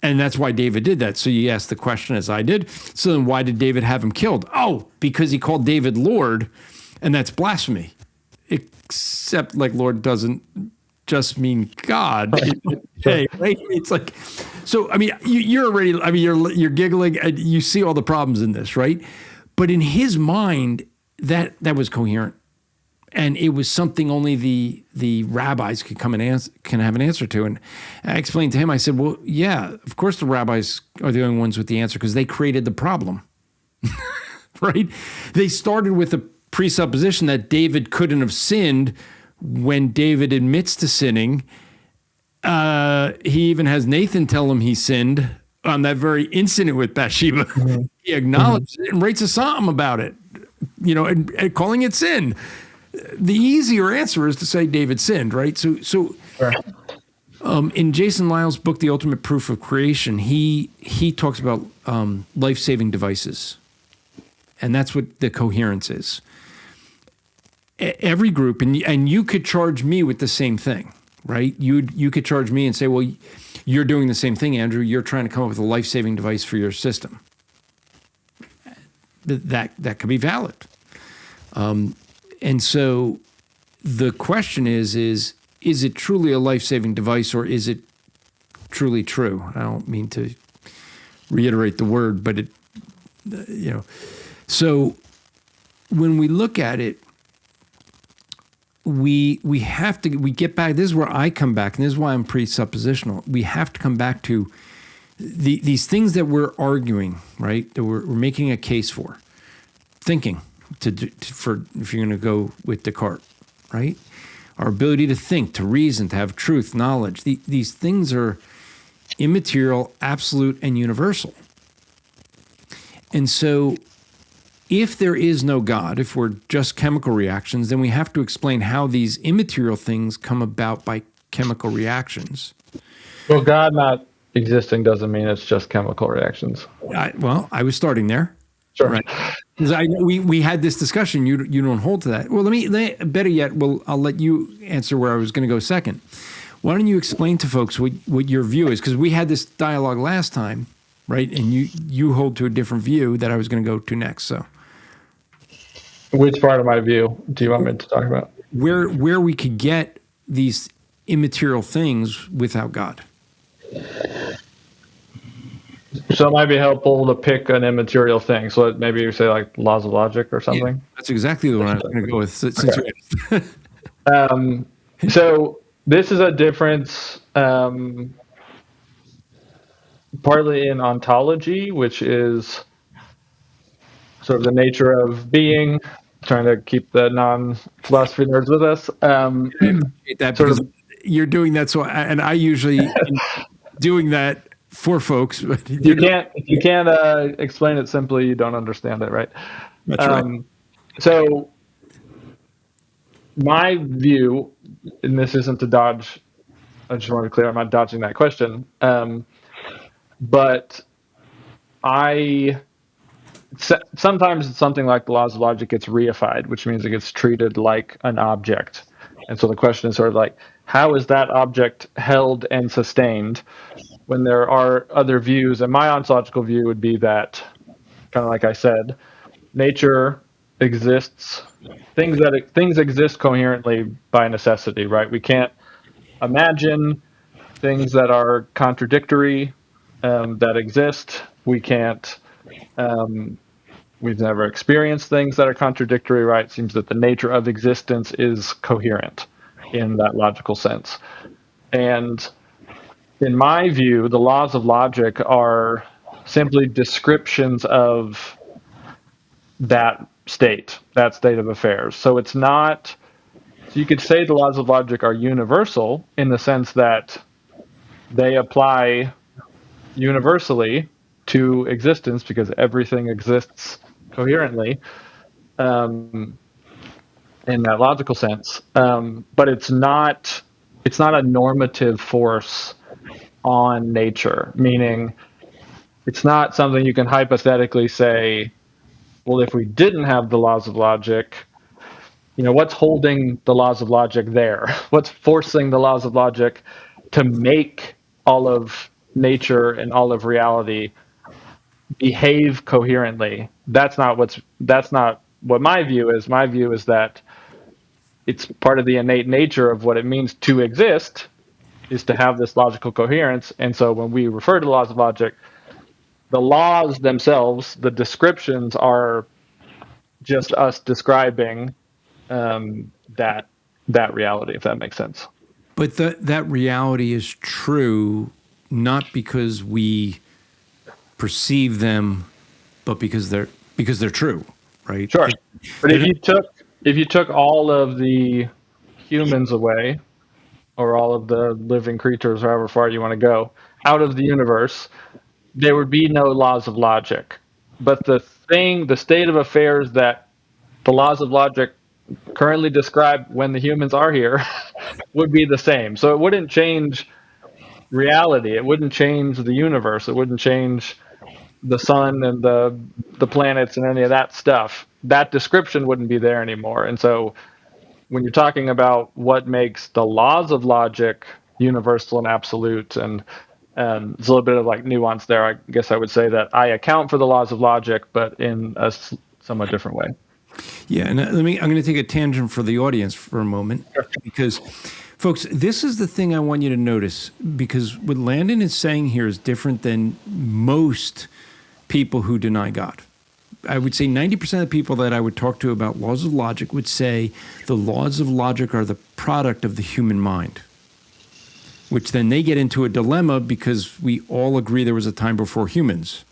And that's why David did that. So you asked the question as I did. So then why did David have him killed? Oh, because he called David Lord, and that's blasphemy. Except like Lord doesn't just mean God. Hey, right? It's like, so, I mean, you're already, I mean, you're giggling and you see all the problems in this, right? But in his mind, that was coherent. and it was something only the rabbis could come and can have an answer to. And I explained to him, I said, well, yeah, of course the rabbis are the only ones with the answer because they created the problem, right? They started with the presupposition that David couldn't have sinned when David admits to sinning. He even has Nathan tell him he sinned on that very incident with Bathsheba. Mm-hmm. He acknowledges it and writes a psalm about it, and calling it sin. The easier answer is to say David sinned, right? So Sure. In Jason Lyle's book, The Ultimate Proof of Creation, he talks about life-saving devices, and that's what the coherence is. Every group, and you could charge me with the same thing, right? You could charge me and say, well, you're doing the same thing, Andrew. You're trying to come up with a life-saving device for your system. That could be valid. And so the question is it truly a life-saving device, or is it truly true? I don't mean to reiterate the word, but so when we look at it, we get back. This is where I come back, and this is why I'm presuppositional. We have to come back to these things that we're arguing, right? That we're making a case for, thinking for if you're going to go with Descartes, right? Our ability to think, to reason, to have truth, knowledge. These things are immaterial, absolute, and universal. And so if there is no God, if we're just chemical reactions, then we have to explain how these immaterial things come about by chemical reactions. Well, God not existing doesn't mean it's just chemical reactions. I was starting there. Sure. Right. Because we had this discussion. You don't hold to that. Well, better yet, I'll let you answer where I was going to go second. Why don't you explain to folks what your view is? Because we had this dialogue last time, right? And you hold to a different view that I was going to go to next. So, which part of my view do you want me to talk about? Where we could get these immaterial things without God. So it might be helpful to pick an immaterial thing. So maybe you say like laws of logic or something. Yeah, that's exactly the one I was going to go with. So this is a difference partly in ontology, which is sort of the nature of being, trying to keep the non-philosophy nerds with us. You're doing that, and I usually doing that for folks, but you can't explain it simply, you don't understand it, right? That's right. So my view, and this isn't to dodge, I just want to be clear, I'm not dodging that question, but sometimes it's something like the laws of logic gets reified, which means it gets treated like an object. And so the question is sort of like, how is that object held and sustained when there are other views? And my ontological view would be that, kind of like I said, nature exists, things exist coherently by necessity, right? We can't imagine things that are contradictory that exist. We can't, we've never experienced things that are contradictory, right? It seems that the nature of existence is coherent in that logical sense. And in my view, the laws of logic are simply descriptions of that state of affairs. So it's not, so you could say the laws of logic are universal in the sense that they apply universally to existence because everything exists coherently in that logical sense. But it's not a normative force on nature, meaning it's not something you can hypothetically say, well, if we didn't have the laws of logic, what's holding the laws of logic there? What's forcing the laws of logic to make all of nature and all of reality behave coherently? That's not what my view is. My view is that it's part of the innate nature of what it means to exist is to have this logical coherence. And so when we refer to the laws of logic, the laws themselves, the descriptions are just us describing that reality, if that makes sense. But that reality is true not because we perceive them, but because they're true, right? Sure. But if you took all of the humans away, or all of the living creatures, however far you want to go, out of the universe, there would be no laws of logic. But the state of affairs that the laws of logic currently describe when the humans are here would be the same. So it wouldn't change reality. It wouldn't change the universe. It wouldn't change the sun and the planets and any of that stuff. That description wouldn't be there anymore. And so when you're talking about what makes the laws of logic universal and absolute, and there's a little bit of like nuance there, I guess I would say that I account for the laws of logic, but in a somewhat different way. Yeah, and I'm going to take a tangent for the audience for a moment, because, folks, this is the thing I want you to notice, because what Landon is saying here is different than most people who deny God. I would say 90% of the people that I would talk to about laws of logic would say the laws of logic are the product of the human mind, which then they get into a dilemma because we all agree there was a time before humans,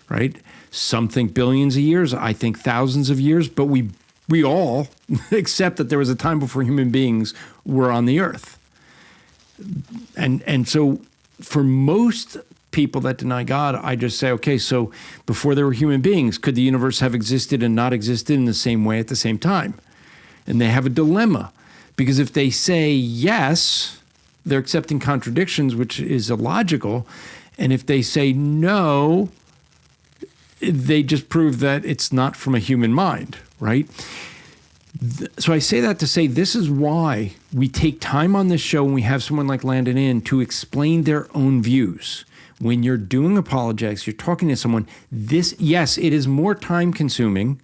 right? Some think billions of years, I think thousands of years, but we all accept that there was a time before human beings were on the earth. And so for most people that deny God, I just say, okay, so before there were human beings, could the universe have existed and not existed in the same way at the same time? And they have a dilemma, because if they say yes, they're accepting contradictions, which is illogical. And if they say no, they just prove that it's not from a human mind, right? So I say that to say this is why we take time on this show when we have someone like Landon in to explain their own views. When you're doing apologetics, you're talking to someone, yes, it is more time consuming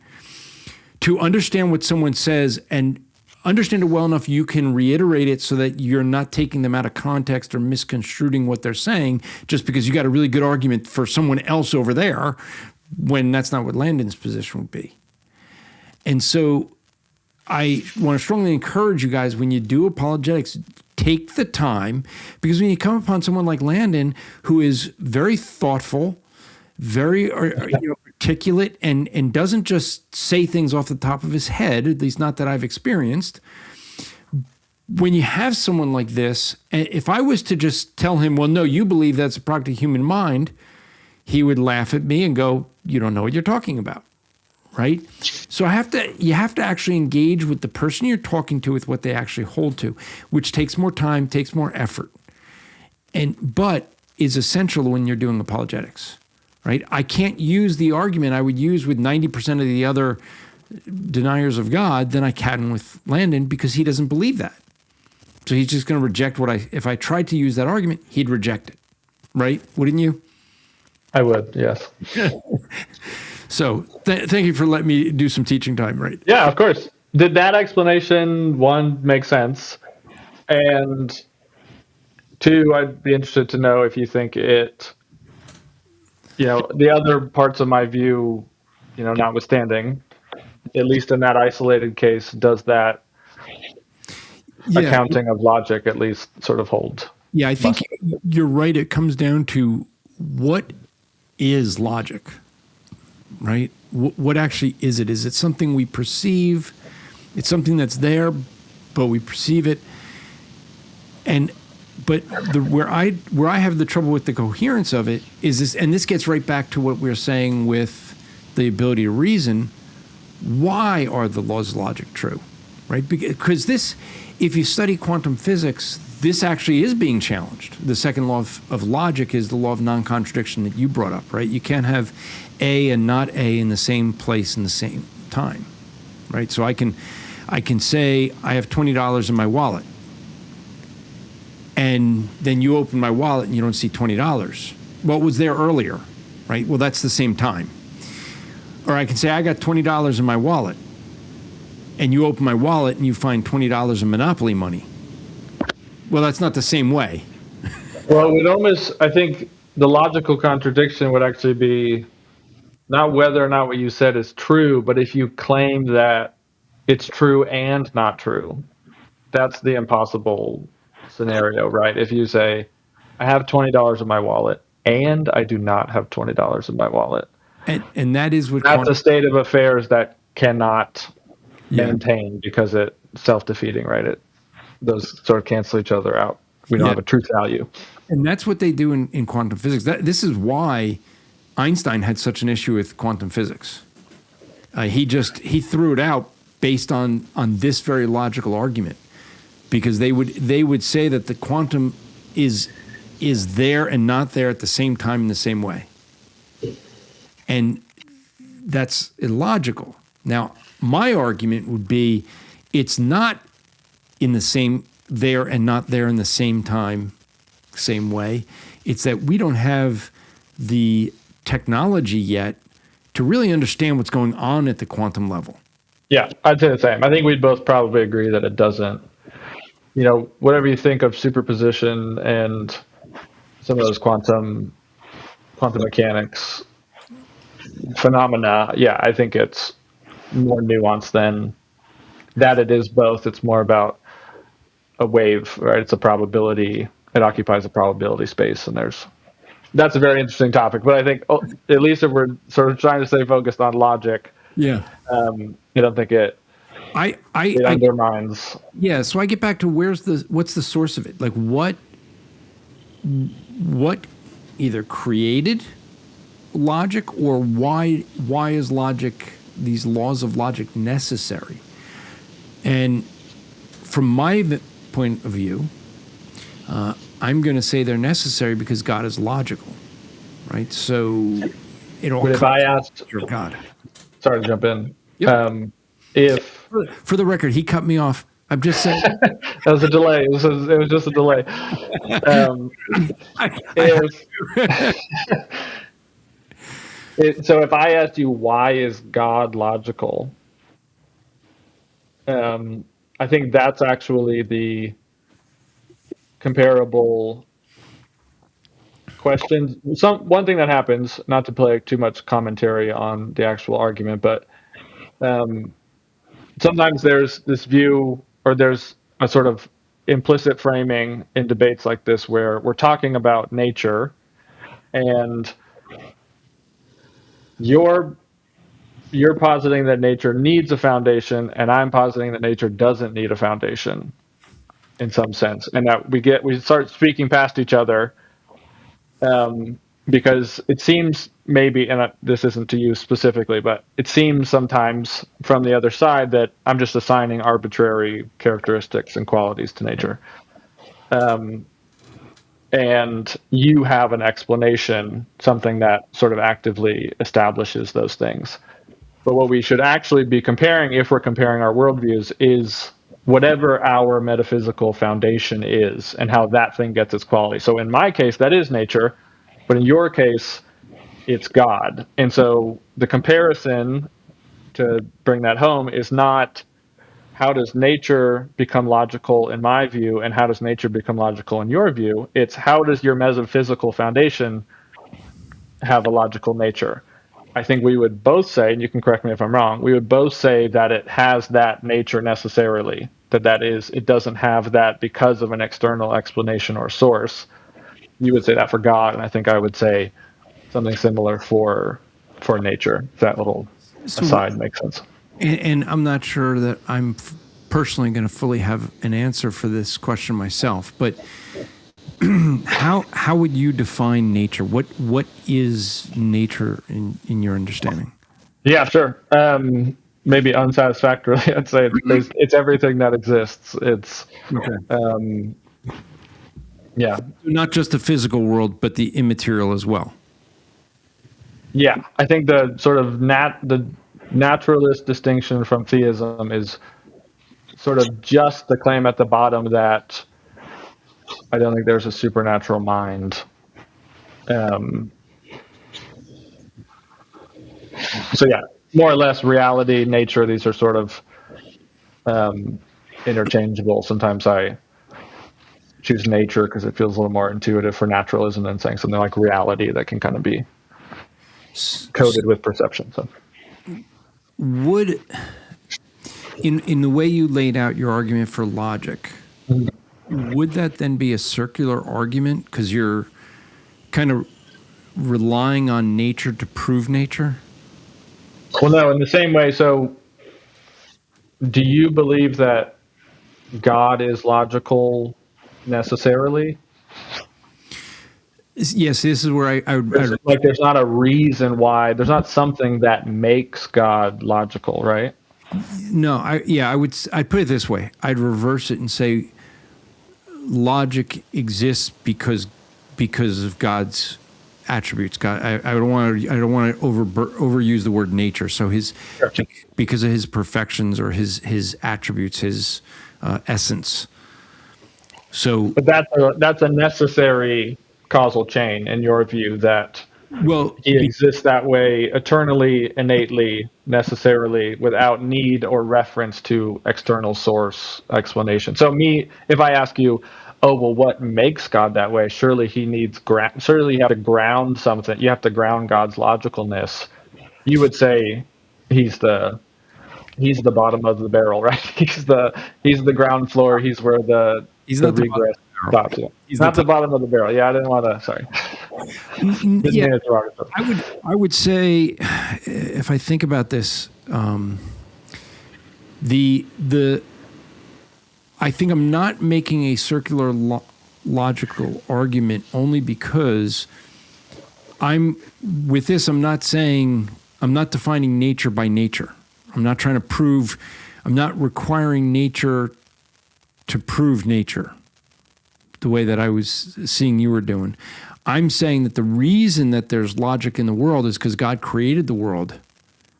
to understand what someone says and understand it well enough you can reiterate it so that you're not taking them out of context or misconstruing what they're saying just because you got a really good argument for someone else over there, when that's not what Landon's position would be. And so I want to strongly encourage you guys, when you do apologetics, take the time, because when you come upon someone like Landon, who is very thoughtful, very articulate, and doesn't just say things off the top of his head, at least not that I've experienced. When you have someone like this, if I was to just tell him, well, no, you believe that's a product of human mind, he would laugh at me and go, you don't know what you're talking about, right? So you have to actually engage with the person you're talking to with what they actually hold to, which takes more time, takes more effort, but is essential when you're doing apologetics, right? I can't use the argument I would use with 90% of the other deniers of God than I can with Landon, because he doesn't believe that. So he's just going to reject if I tried to use that argument, he'd reject it, right? Wouldn't you? I would, yes. So thank you for letting me do some teaching time, right? Yeah, of course. Did that explanation, one, make sense? And two, I'd be interested to know if you think it, the other parts of my view, notwithstanding, at least in that isolated case, does that accounting of logic at least sort of hold? Yeah, I think you're right. It comes down to what is logic, right? What actually is it? Is it something we perceive? It's something that's there, but we perceive it. But where I have the trouble with the coherence of it is this, and this gets right back to what we were saying with the ability to reason. Why are the laws of logic true, right? Because if you study quantum physics, this actually is being challenged. The second law of logic is the law of non-contradiction that you brought up, right? You can't have A and not A in the same place in the same time, right? So I can say I have $20 in my wallet, and then you open my wallet and you don't see $20. Well, it was there earlier, right? Well, that's the same time. Or I can say I got $20 in my wallet, and you open my wallet and you find $20 in Monopoly money. Well, that's not the same way. Well, I think the logical contradiction would actually be not whether or not what you said is true, but if you claim that it's true and not true. That's the impossible scenario, right? If you say, I have $20 in my wallet and I do not have $20 in my wallet. And that is what that's a state of affairs that cannot maintain because it's self-defeating, right? Those sort of cancel each other out. We don't have a truth value. And that's what they do in quantum physics. This is why Einstein had such an issue with quantum physics. He threw it out based on this very logical argument, because they would say that the quantum is there and not there at the same time in the same way. And that's illogical. Now, my argument would be it's not in the same there and not there in the same time, same way. It's that we don't have the technology yet to really understand what's going on at the quantum level. Yeah, I'd say the same. I think we'd both probably agree that it doesn't, whatever you think of superposition and some of those quantum mechanics phenomena, I think it's more nuanced than that. It is both. It's more about a wave, right? It's a probability. It occupies a probability space, and that's a very interesting topic. But I think, at least if we're sort of trying to stay focused on logic, I don't think it undermines. Yeah, so I get back to what's the source of it? Like what either created logic, or why is logic, these laws of logic, necessary? And from my point of view, I'm going to say they're necessary because God is logical, right? So it all comes from God. Sorry to jump in. Yep. For the record, he cut me off. I'm just saying. That was a delay. It was just a delay. So if I asked you, why is God logical? I think that's actually the comparable question. One thing that happens, not to play too much commentary on the actual argument, but sometimes there's this view, or there's a sort of implicit framing in debates like this where we're talking about nature, and you're positing that nature needs a foundation, and I'm positing that nature doesn't need a foundation in some sense, and that we start speaking past each other, because it seems maybe, and this isn't to you specifically, but it seems sometimes from the other side that I'm just assigning arbitrary characteristics and qualities to nature. And you have an explanation, something that sort of actively establishes those things. But what we should actually be comparing, if we're comparing our worldviews, is whatever our metaphysical foundation is and how that thing gets its quality. So in my case, that is nature, but in your case, it's God. And so the comparison, to bring that home, is not how does nature become logical in my view and how does nature become logical in your view. It's how does your metaphysical foundation have a logical nature. I think we would both say, and you can correct me if I'm wrong, we would both say that it has that nature necessarily, that is, it doesn't have that because of an external explanation or source. You would say that for God, and I think I would say something similar for nature. If that little aside makes sense. And I'm not sure that I'm personally going to fully have an answer for this question myself, but how would you define nature? What is nature in your understanding? Yeah, sure. Maybe unsatisfactorily, I'd say it's everything that exists. It's not just the physical world, but the immaterial as well. Yeah, I think the sort of the naturalist distinction from theism is sort of just the claim at the bottom that I don't think there's a supernatural mind. So yeah, more or less reality, nature, these are sort of interchangeable. Sometimes I choose nature because it feels a little more intuitive for naturalism than saying something like reality that can kind of be coded with perception. So in the way you laid out your argument for logic, would that then be a circular argument because you're kind of relying on nature to prove nature? Well, no, in the same way. So, do you believe that God is logical necessarily? Yes, this is where I would Like, there's not a reason why. There's not something that makes God logical, right? no, I'd put it this way. I'd reverse it and say logic exists because of God's attributes. God, I don't want to overuse the word nature. So because of his perfections or his attributes, his essence. So, But that's a necessary causal chain in your view, that he exists that way eternally, innately, necessarily, without need or reference to external source explanation. So if I ask you, oh, well, what makes God that way? Surely he needs surely you have to ground something. You have to ground God's logicalness. You would say he's the bottom of the barrel, right? He's the ground floor. He's where the regress stops. He's not the bottom of the barrel. Yeah, I didn't want to. Sorry. Yeah, I would say, if I think about this, I think I'm not making a circular logical argument only because I'm not defining nature by nature. I'm not trying to prove, I'm not requiring nature to prove nature the way that I was seeing you were doing. I'm saying that the reason that there's logic in the world is because God created the world,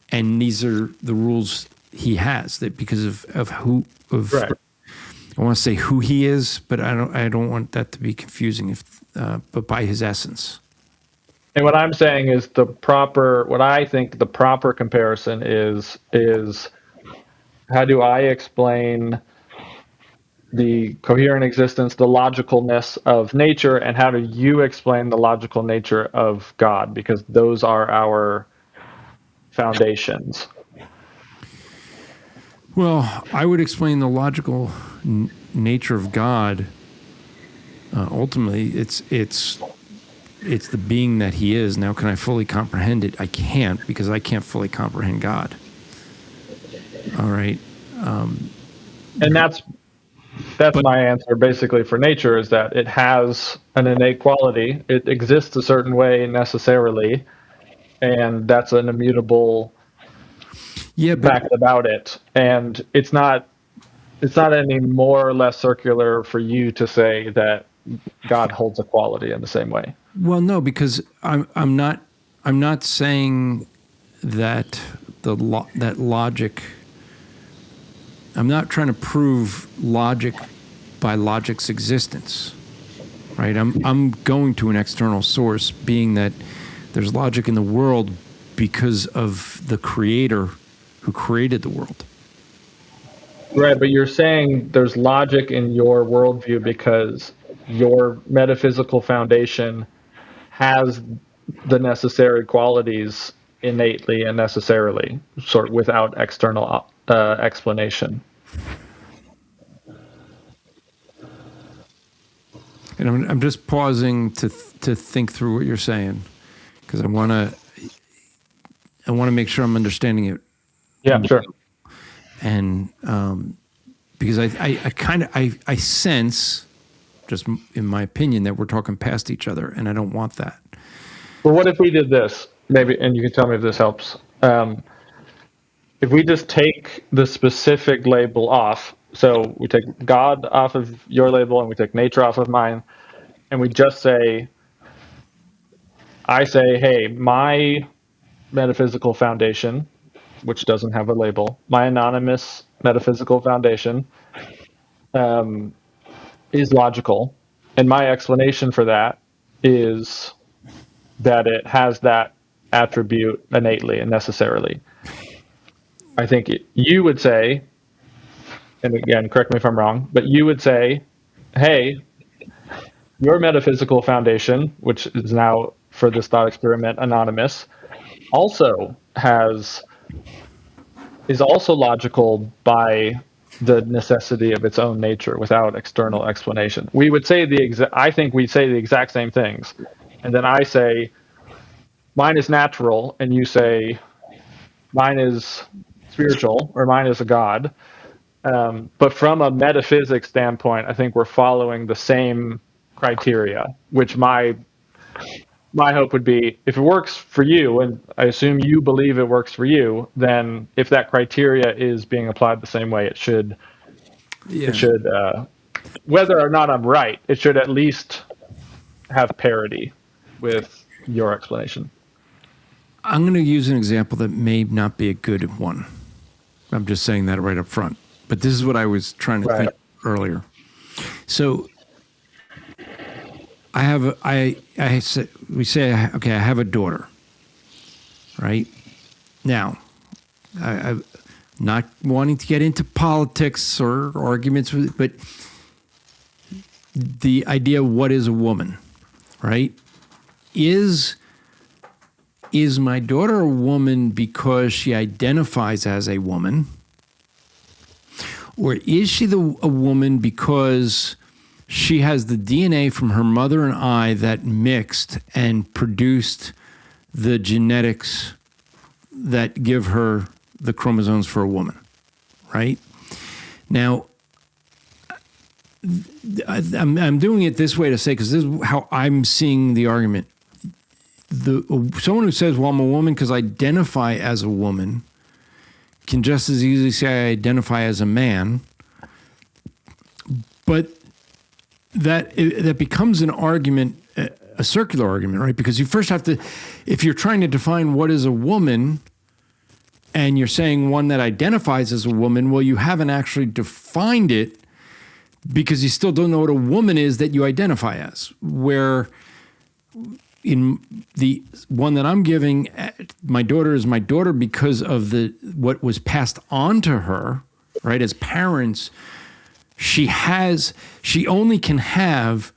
and these are the rules he has, that because of who, right. I want to say who he is, but I don't want that to be confusing, but by his essence. And what I'm saying is what I think the proper comparison is how do I explain the coherent existence, the logicalness of nature, and how do you explain the logical nature of God? Because those are our foundations. Well, I would explain the logical nature of God. Ultimately, it's the being that he is. Now, can I fully comprehend it? I can't, because I can't fully comprehend God. All right. And that's my answer basically for nature, is that it has an innate quality. It exists a certain way necessarily, and that's an immutable fact about it. And it's not any more or less circular for you to say that God holds a quality in the same way. Well, no, because I'm not saying that that logic. I'm not trying to prove logic by logic's existence, right? I'm going to an external source, being that there's logic in the world because of the creator who created the world. Right, but you're saying there's logic in your worldview because your metaphysical foundation has the necessary qualities innately and necessarily, sort of without external explanation. And I'm just pausing to think through what you're saying, because I want to make sure I'm understanding it. Yeah, sure. And because I sense, just in my opinion, that we're talking past each other, and I don't want that. Well, what if we did this? Maybe, and you can tell me if this helps. If we just take the specific label off, so we take God off of your label and we take nature off of mine, and we just say, I say, hey, my metaphysical foundation, which doesn't have a label, my anonymous metaphysical foundation is logical, and my explanation for that is that it has that attribute innately and necessarily. I think you would say, and again, correct me if I'm wrong, but you would say, hey, your metaphysical foundation, which is now, for this thought experiment, anonymous, also has is also logical by the necessity of its own nature without external explanation. We would say I think we say the exact same things. And then I say, mine is natural, and you say, mine is spiritual, or mine is a God. But from a metaphysics standpoint, I think we're following the same criteria, which my hope would be, if it works for you, and I assume you believe it works for you, then if that criteria is being applied the same way, it should, whether or not I'm right, it should at least have parity with your explanation. I'm going to use an example that may not be a good one. I'm just saying that right up front. But this is what I was trying to think earlier. So I have I have a daughter, right? Now, I'm not wanting to get into politics or arguments, but the idea of what is a woman, right? Is my daughter a woman because she identifies as a woman? Or is she a woman because she has the DNA from her mother and I that mixed and produced the genetics that give her the chromosomes for a woman, right? Now, I'm doing it this way to say, because this is how I'm seeing the argument. Someone who says, well, I'm a woman because I identify as a woman, can just as easily say I identify as a man. But that becomes an argument, a circular argument, right? Because you first have to, if you're trying to define what is a woman and you're saying one that identifies as a woman, well, you haven't actually defined it because you still don't know what a woman is that you identify as. Where in the one that I'm giving, my daughter is my daughter because of what was passed on to her, right? As parents, she only can have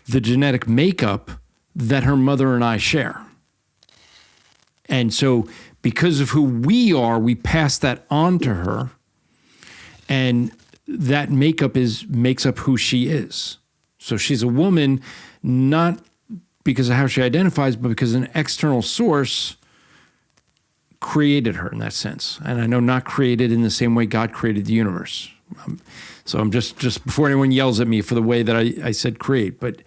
the genetic makeup that her mother and I share. And so because of who we are, we pass that on to her, and that makeup makes up who she is. So she's a woman, not because of how she identifies, but because an external source created her in that sense. And I know not created in the same way God created the universe. So I'm just before anyone yells at me for the way that I said create, but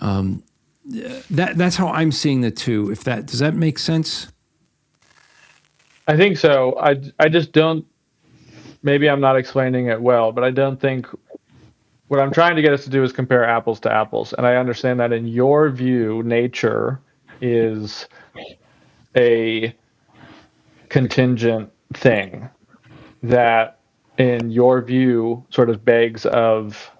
that's how I'm seeing the two. Does that make sense? I think so. I just don't, maybe I'm not explaining it well, but I don't think, what I'm trying to get us to do is compare apples to apples. And I understand that in your view, nature is a contingent thing that in your view sort of begs of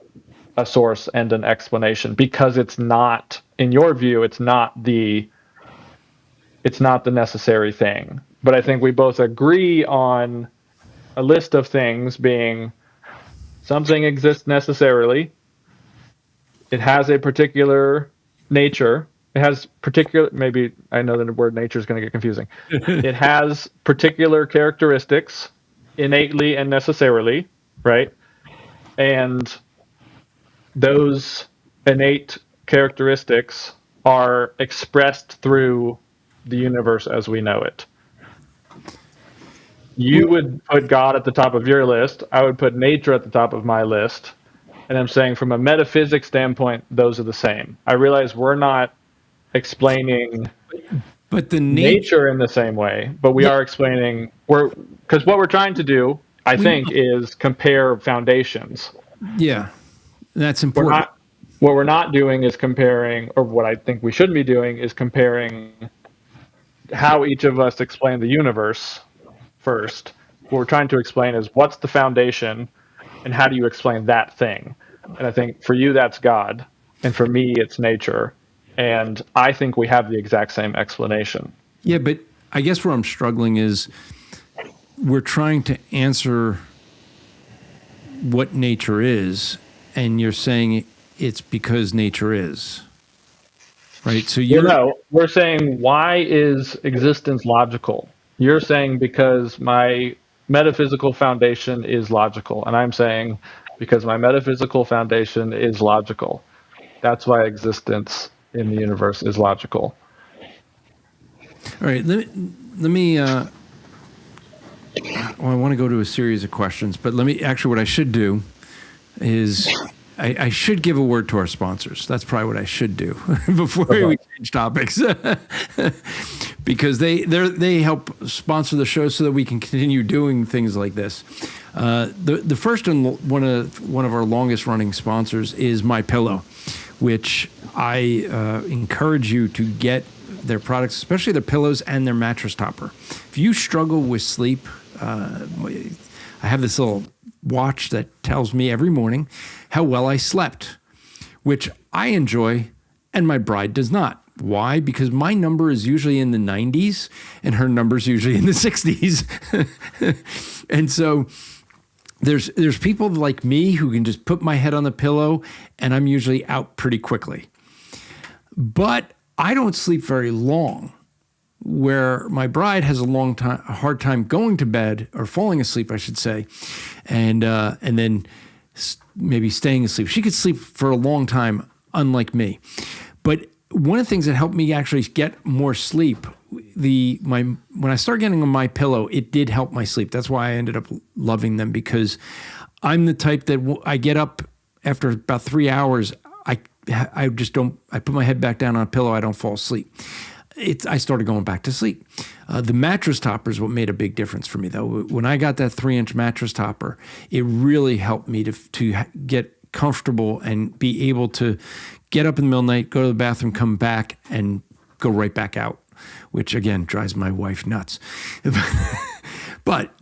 a source and an explanation, because it's not, in your view, it's not the necessary thing. But I think we both agree on a list of things being something exists necessarily. It has a particular nature. It has particular, maybe I know that the word nature is going to get confusing. It has particular characteristics innately and necessarily, right? And those innate characteristics are expressed through the universe as we know it. You would put God at the top of your list. I would put nature at the top of my list. And I'm saying from a metaphysics standpoint, those are the same. I realize we're not explaining but the nature in the same way, but we are explaining, because what we're trying to do, I think, is compare foundations. Yeah, that's important. What we're not doing is comparing, or what I think we shouldn't be doing is comparing how each of us explain the universe first. What we're trying to explain is what's the foundation and how do you explain that thing. And I think for you, that's God. And for me, it's nature. And I think we have the exact same explanation. Yeah, but I guess where I'm struggling is we're trying to answer what nature is, and you're saying it's because nature is. Right? So we're saying, why is existence logical? You're saying because my metaphysical foundation is logical. And I'm saying, because my metaphysical foundation is logical, that's why existence in the universe is logical. All right, let me well, I want to go to a series of questions, but what I should do is I should give a word to our sponsors. That's probably what I should do before we change topics, because they help sponsor the show so that we can continue doing things like this. The first and one of our longest running sponsors is MyPillow, which I encourage you to get their products, especially their pillows and their mattress topper. If you struggle with sleep, I have this little watch that tells me every morning how well I slept, which I enjoy and my bride does not. Why? Because my number is usually in the 90s and her number's usually in the 60s. And so there's people like me who can just put my head on the pillow and I'm usually out pretty quickly. But I don't sleep very long, where my bride has a hard time going to bed, or falling asleep, I should say, and then maybe staying asleep. She could sleep for a long time, unlike me. But one of the things that helped me actually get more sleep, when I started getting on MyPillow, it did help my sleep. That's why I ended up loving them, because I'm the type that I get up after about 3 hours. I just don't. I put my head back down on a pillow. I don't fall asleep. I started going back to sleep. The mattress topper is what made a big difference for me, though. When I got that 3-inch mattress topper, it really helped me to get comfortable and be able to get up in the middle of the night, go to the bathroom, come back, and go right back out, which again drives my wife nuts. But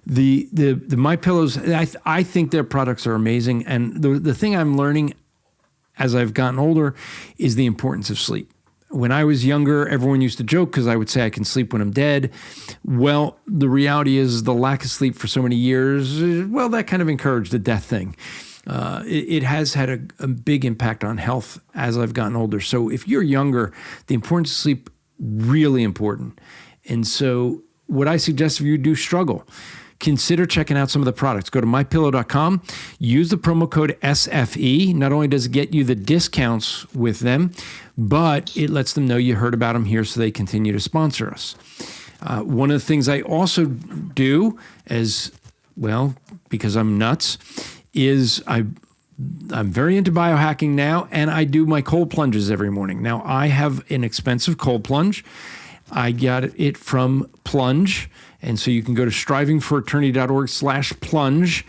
the MyPillows, I think their products are amazing, and the thing I'm learning as I've gotten older is the importance of sleep. When I was younger, everyone used to joke because I would say I can sleep when I'm dead. Well, the reality is the lack of sleep for so many years, well, that kind of encouraged the death thing. It has had a big impact on health as I've gotten older. So if you're younger, the importance of sleep, really important. And so what I suggest if you do struggle, consider checking out some of the products. Go to mypillow.com, use the promo code SFE. Not only does it get you the discounts with them, but it lets them know you heard about them here so they continue to sponsor us. One of the things I also do, as well, because I'm nuts, is I'm very into biohacking now, and I do my cold plunges every morning. Now, I have an expensive cold plunge. I got it from Plunge. And so you can go to strivingforeternity.org/plunge.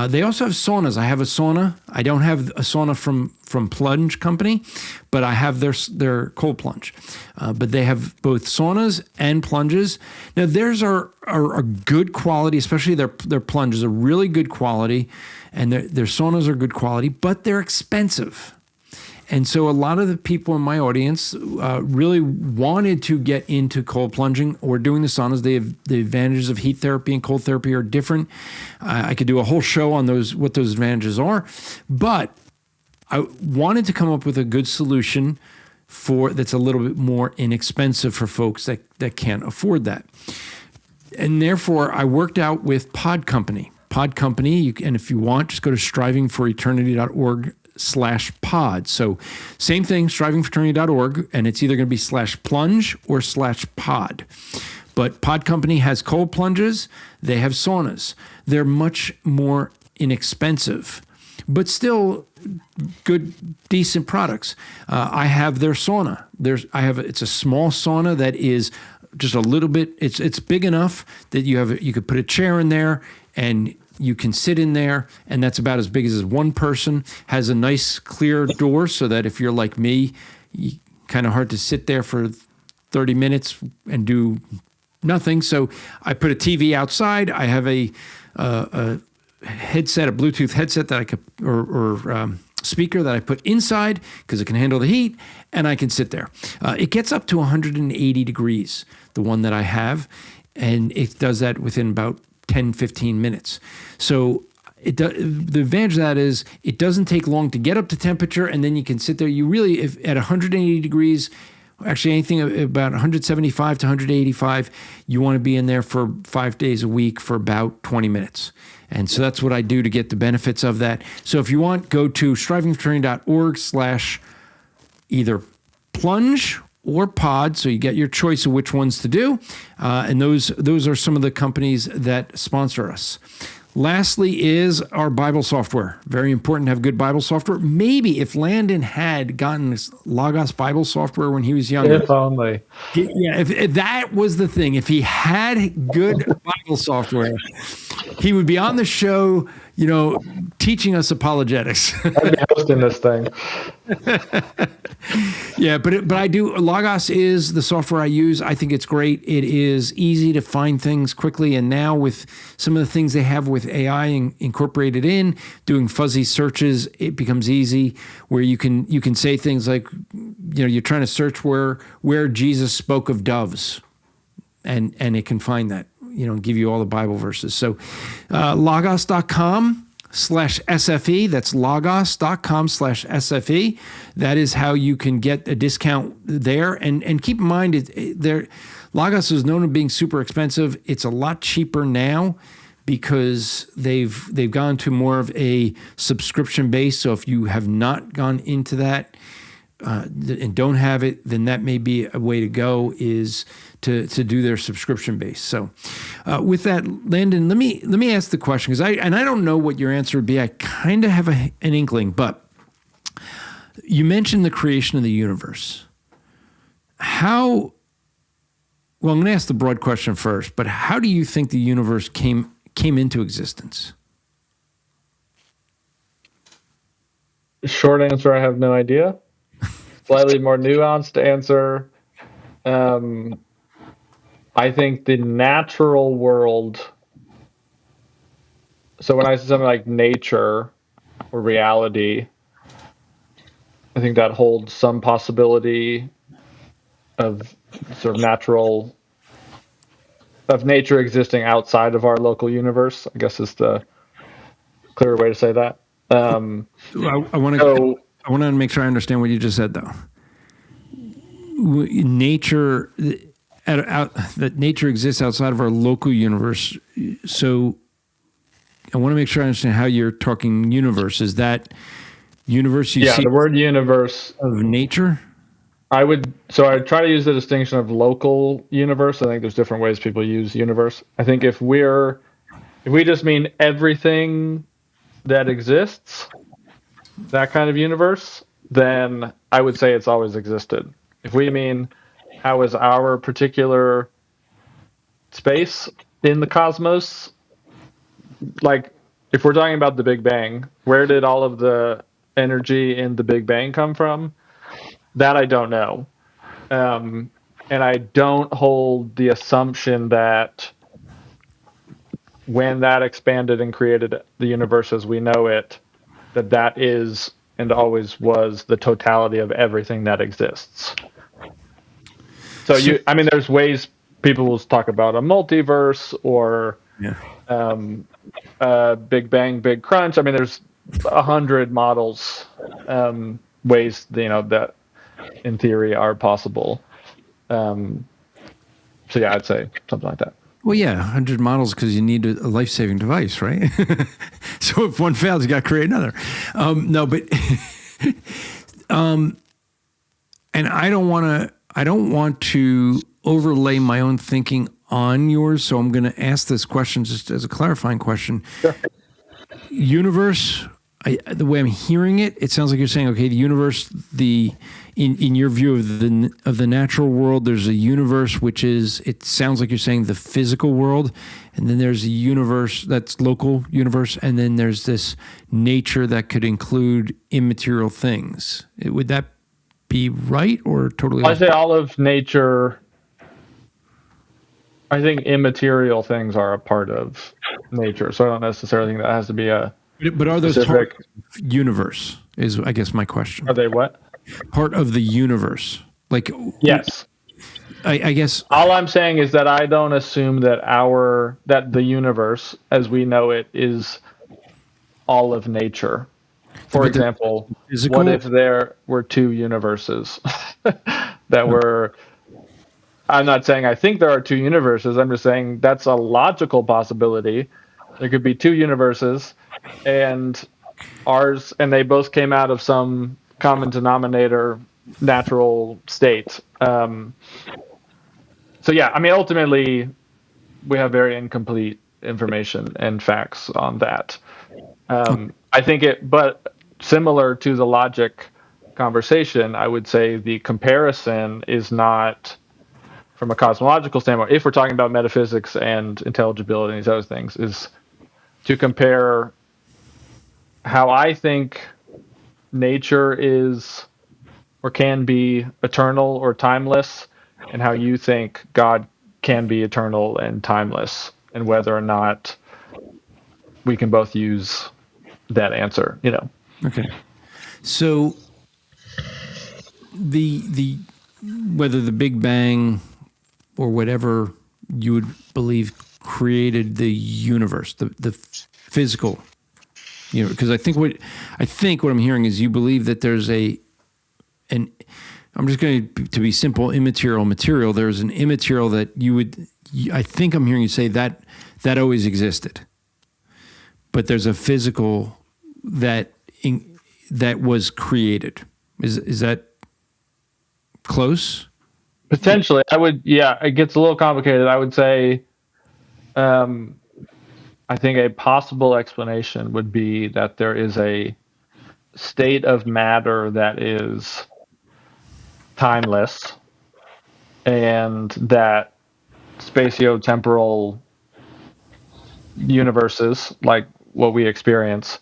They also have saunas. I have a sauna. I don't have a sauna from Plunge Company, but I have their cold plunge. But they have both saunas and plunges. Now theirs are good quality, especially their plunges are really good quality, and their saunas are good quality, but they're expensive. And so a lot of the people in my audience really wanted to get into cold plunging or doing the saunas. The advantages of heat therapy and cold therapy are different. I could do a whole show on what those advantages are. But I wanted to come up with a good solution that's a little bit more inexpensive for folks that can't afford that. And therefore, I worked out with Pod Company. Pod Company, and if you want, just go to strivingforeternity.org/pod. So same thing, strivingforeternity.org, and it's either going to be /plunge or /pod. But Pod Company has cold plunges. They have saunas. They're much more inexpensive, but still good, decent products. I have their sauna. It's a small sauna that is just a little bit. It's big enough that you could put a chair in there and you can sit in there, and that's about as big as one person. Has a nice clear door so that if you're like me, kind of hard to sit there for 30 minutes and do nothing. So I put a TV outside. I have a headset, a Bluetooth headset that I could, or speaker that I put inside because it can handle the heat, and I can sit there. It gets up to 180 degrees, the one that I have, and it does that within about 10, 15 minutes. So the advantage of that is it doesn't take long to get up to temperature, and then you can sit there. You really, if at 180 degrees, Actually, anything about 175 to 185, you want to be in there for 5 days a week for about 20 minutes. And so that's what I do to get the benefits of that. So if you want, go to strivingfraternity.org/either plunge or pod, so you get your choice of which ones to do. And those are some of the companies that sponsor us. Lastly is our Bible software. Very important to have good Bible software. Maybe if Landon had gotten this Logos Bible software when he was younger. If only. If that was the thing, if he had good Bible software, he would be on the show, teaching us apologetics. I'd be hosting this thing. Yeah, but I do. Logos is the software I use. I think it's great. It is easy to find things quickly, and now with some of the things they have with AI incorporated in, doing fuzzy searches, it becomes easy. Where you can say things like, you're trying to search where Jesus spoke of doves, and it can find that. Give you all the Bible verses. So, logos.com/SFE. That's logos.com/SFE. That is how you can get a discount there. And keep in mind, Logos is known as being super expensive. It's a lot cheaper now because they've gone to more of a subscription base. So if you have not gone into that and don't have it, then that may be a way to go, is to do their subscription base. So with that, Landon, let me ask the question, because I don't know what your answer would be. I kind of have an inkling, but you mentioned the creation of the universe. Well, I'm going to ask the broad question first, but how do you think the universe came into existence? Short answer, I have no idea. Slightly more nuanced answer. I think the natural world, so when I say something like nature or reality, I think that holds some possibility of sort of nature existing outside of our local universe, I guess is the clearer way to say that. I want to make sure I understand what you just said, though. Nature, that nature exists outside of our local universe. So I want to make sure I understand how you're talking universe. Is that universe you see? Yeah, the word universe of nature? I try to use the distinction of local universe. I think there's different ways people use universe. I think if we just mean everything that exists, that kind of universe, then I would say it's always existed. If we mean how is our particular space in the cosmos, like if we're talking about the Big Bang, where did all of the energy in the Big Bang come from? That I don't know. And I don't hold the assumption that when that expanded and created the universe as we know it, that is and always was the totality of everything that exists. So there's ways people will talk about a multiverse or Big Bang, Big Crunch. I mean, there's 100 models, ways that in theory are possible. So yeah, I'd say something like that. Well, yeah, 100 models because you need a life-saving device, right? So if one fails, you got to create another. And I don't want to overlay my own thinking on yours, so I'm going to ask this question just as a clarifying question. Sure. Universe, the way I'm hearing it, it sounds like you're saying, okay, the universe, in your view of the natural world, there's a universe which is, it sounds like you're saying the physical world, and then there's a universe that's local universe, and then there's this nature that could include immaterial things. Would that be right or totally? I say all of nature. I think immaterial things are a part of nature, so I don't necessarily think that has to be a. But are those specific part of universe? Is I guess my question. Are they what? Part of the universe, like yes. I guess all I'm saying is that I don't assume that the universe as we know it is all of nature. For example, what if there were two universes? that were. I'm not saying I think there are two universes. I'm just saying that's a logical possibility. There could be two universes, and ours, and they both came out of some common denominator natural state. So yeah, I mean, ultimately, we have very incomplete information and facts on that. I think but similar to the logic conversation, I would say the comparison is not from a cosmological standpoint. If we're talking about metaphysics and intelligibility and these other things, is to compare how I think nature is or can be eternal or timeless, and how you think God can be eternal and timeless, and whether or not we can both use that answer, Okay. So the whether the Big Bang or whatever you would believe created the universe, the physical, because I think what I'm hearing is you believe that there's I'm just going to be simple, immaterial material. There's an immaterial that I think I'm hearing you say that always existed, but there's a physical that was created. Is that close? Potentially. It gets a little complicated. I would say, I think a possible explanation would be that there is a state of matter that is timeless, and that spatio-temporal universes, like what we experience,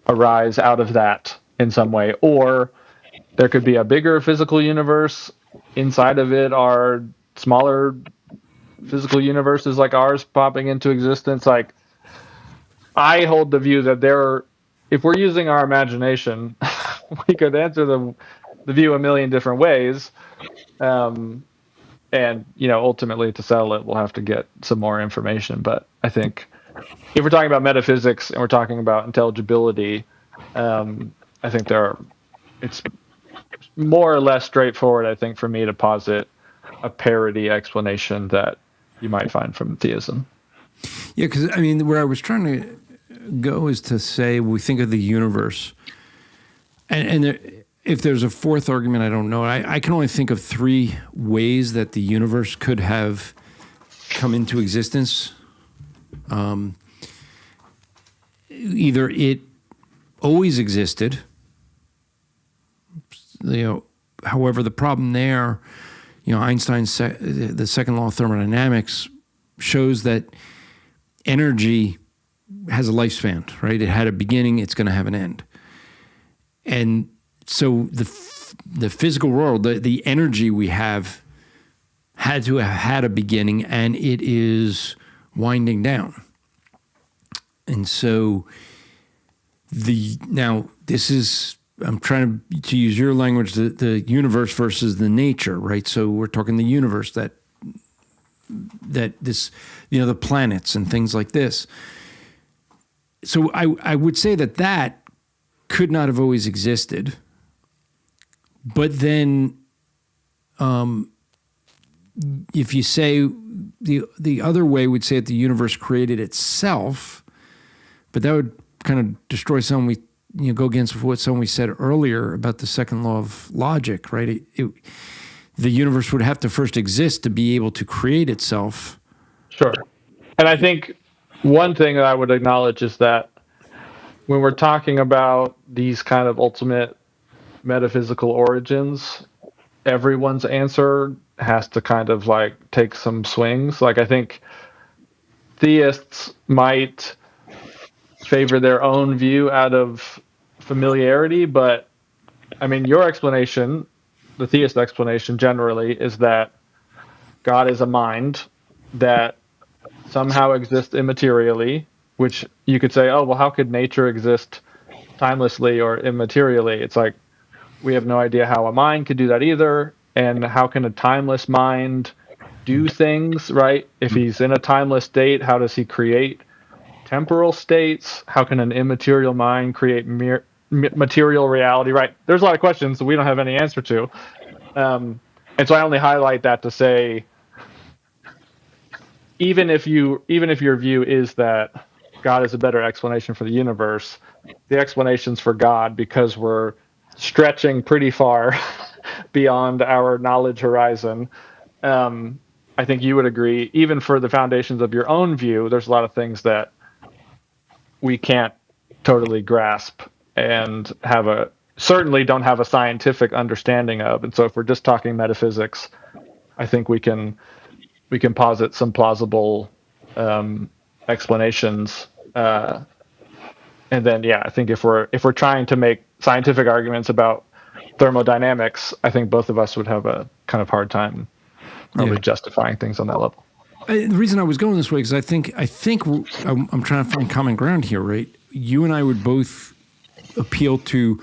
arise out of that in some way. Or there could be a bigger physical universe. Inside of it are smaller physical universes like ours popping into existence. Like, I hold the view that if we're using our imagination, we could answer the view a million different ways. And, ultimately to settle it, we'll have to get some more information. But I think if we're talking about metaphysics and we're talking about intelligibility, I think it's more or less straightforward, I think, for me to posit a parity explanation that you might find from theism. Yeah, because, where I was trying to go is to say we think of the universe. And if there's a fourth argument, I don't know. I can only think of three ways that the universe could have come into existence. Either it always existed, however, the problem there, Einstein's the second law of thermodynamics shows that energy has a lifespan, right? It had a beginning, it's going to have an end. And so the physical world, the energy we have had to have had a beginning, and it is winding down. And so I'm trying to use your language, the universe versus the nature, right? So we're talking the universe that this, the planets and things like this. So I would say that could not have always existed. But then if you say the other way would say that the universe created itself, but that would kind of destroy something go against what something we said earlier about the second law of logic, right? The universe would have to first exist to be able to create itself. Sure. And I think one thing that I would acknowledge is that when we're talking about these kind of ultimate metaphysical origins, everyone's answer has to kind of take some swings. Like, I think theists might favor their own view out of familiarity, but your explanation, the theist explanation generally, is that God is a mind that somehow exists immaterially, which you could say, oh, well, how could nature exist timelessly or immaterially? It's like, we have no idea how a mind could do that either. And how can a timeless mind do things, right? If he's in a timeless state, how does he create temporal states? How can an immaterial mind create material reality, right? There's a lot of questions that we don't have any answer to. And so I only highlight that to say, even if your view is that God is a better explanation for the universe, the explanations for God, because we're stretching pretty far beyond our knowledge horizon, I think you would agree, even for the foundations of your own view, there's a lot of things that we can't totally grasp and certainly don't have a scientific understanding of. And so if we're just talking metaphysics, I think we can posit some plausible explanations. And then, I think if we're trying to make scientific arguments about thermodynamics, I think both of us would have a kind of hard time probably justifying things on that level. The reason I was going this way is I think I'm trying to find common ground here, right? You and I would both appeal to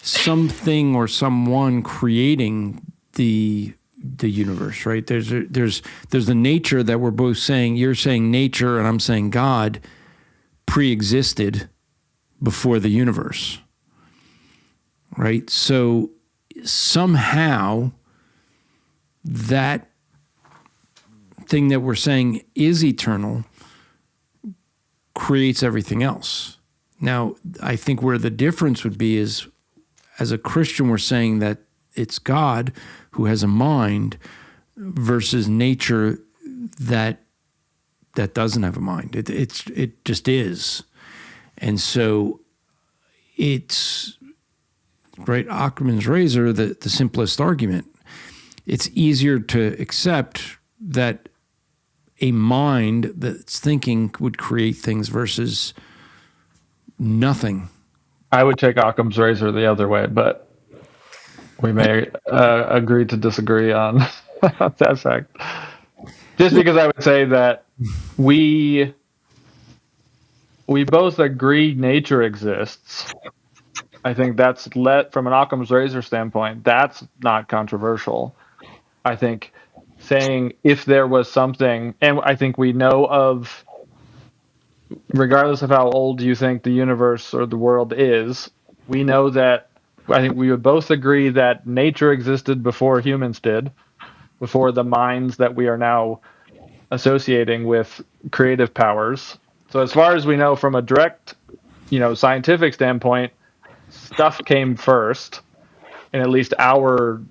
something or someone creating the universe, right? There's the nature that we're both saying. You're saying nature, and I'm saying God pre-existed before the universe, right? So somehow that thing that we're saying is eternal creates everything else. Now, I think where the difference would be is, as a Christian, we're saying that it's God who has a mind versus nature that doesn't have a mind. It just is. And so it's, right, Occam's razor, the simplest argument. It's easier to accept that a mind that's thinking would create things versus nothing. I would take Occam's razor the other way, but we may agree to disagree on that fact. Just because I would say that we both agree nature exists. I think that's from an Occam's razor standpoint, that's not controversial. I think saying if there was something, and I think we know of, regardless of how old you think the universe or the world is, we know that, I think we would both agree that nature existed before humans did, before the minds that we are now associating with creative powers. So as far as we know from a direct, scientific standpoint, stuff came first in at least our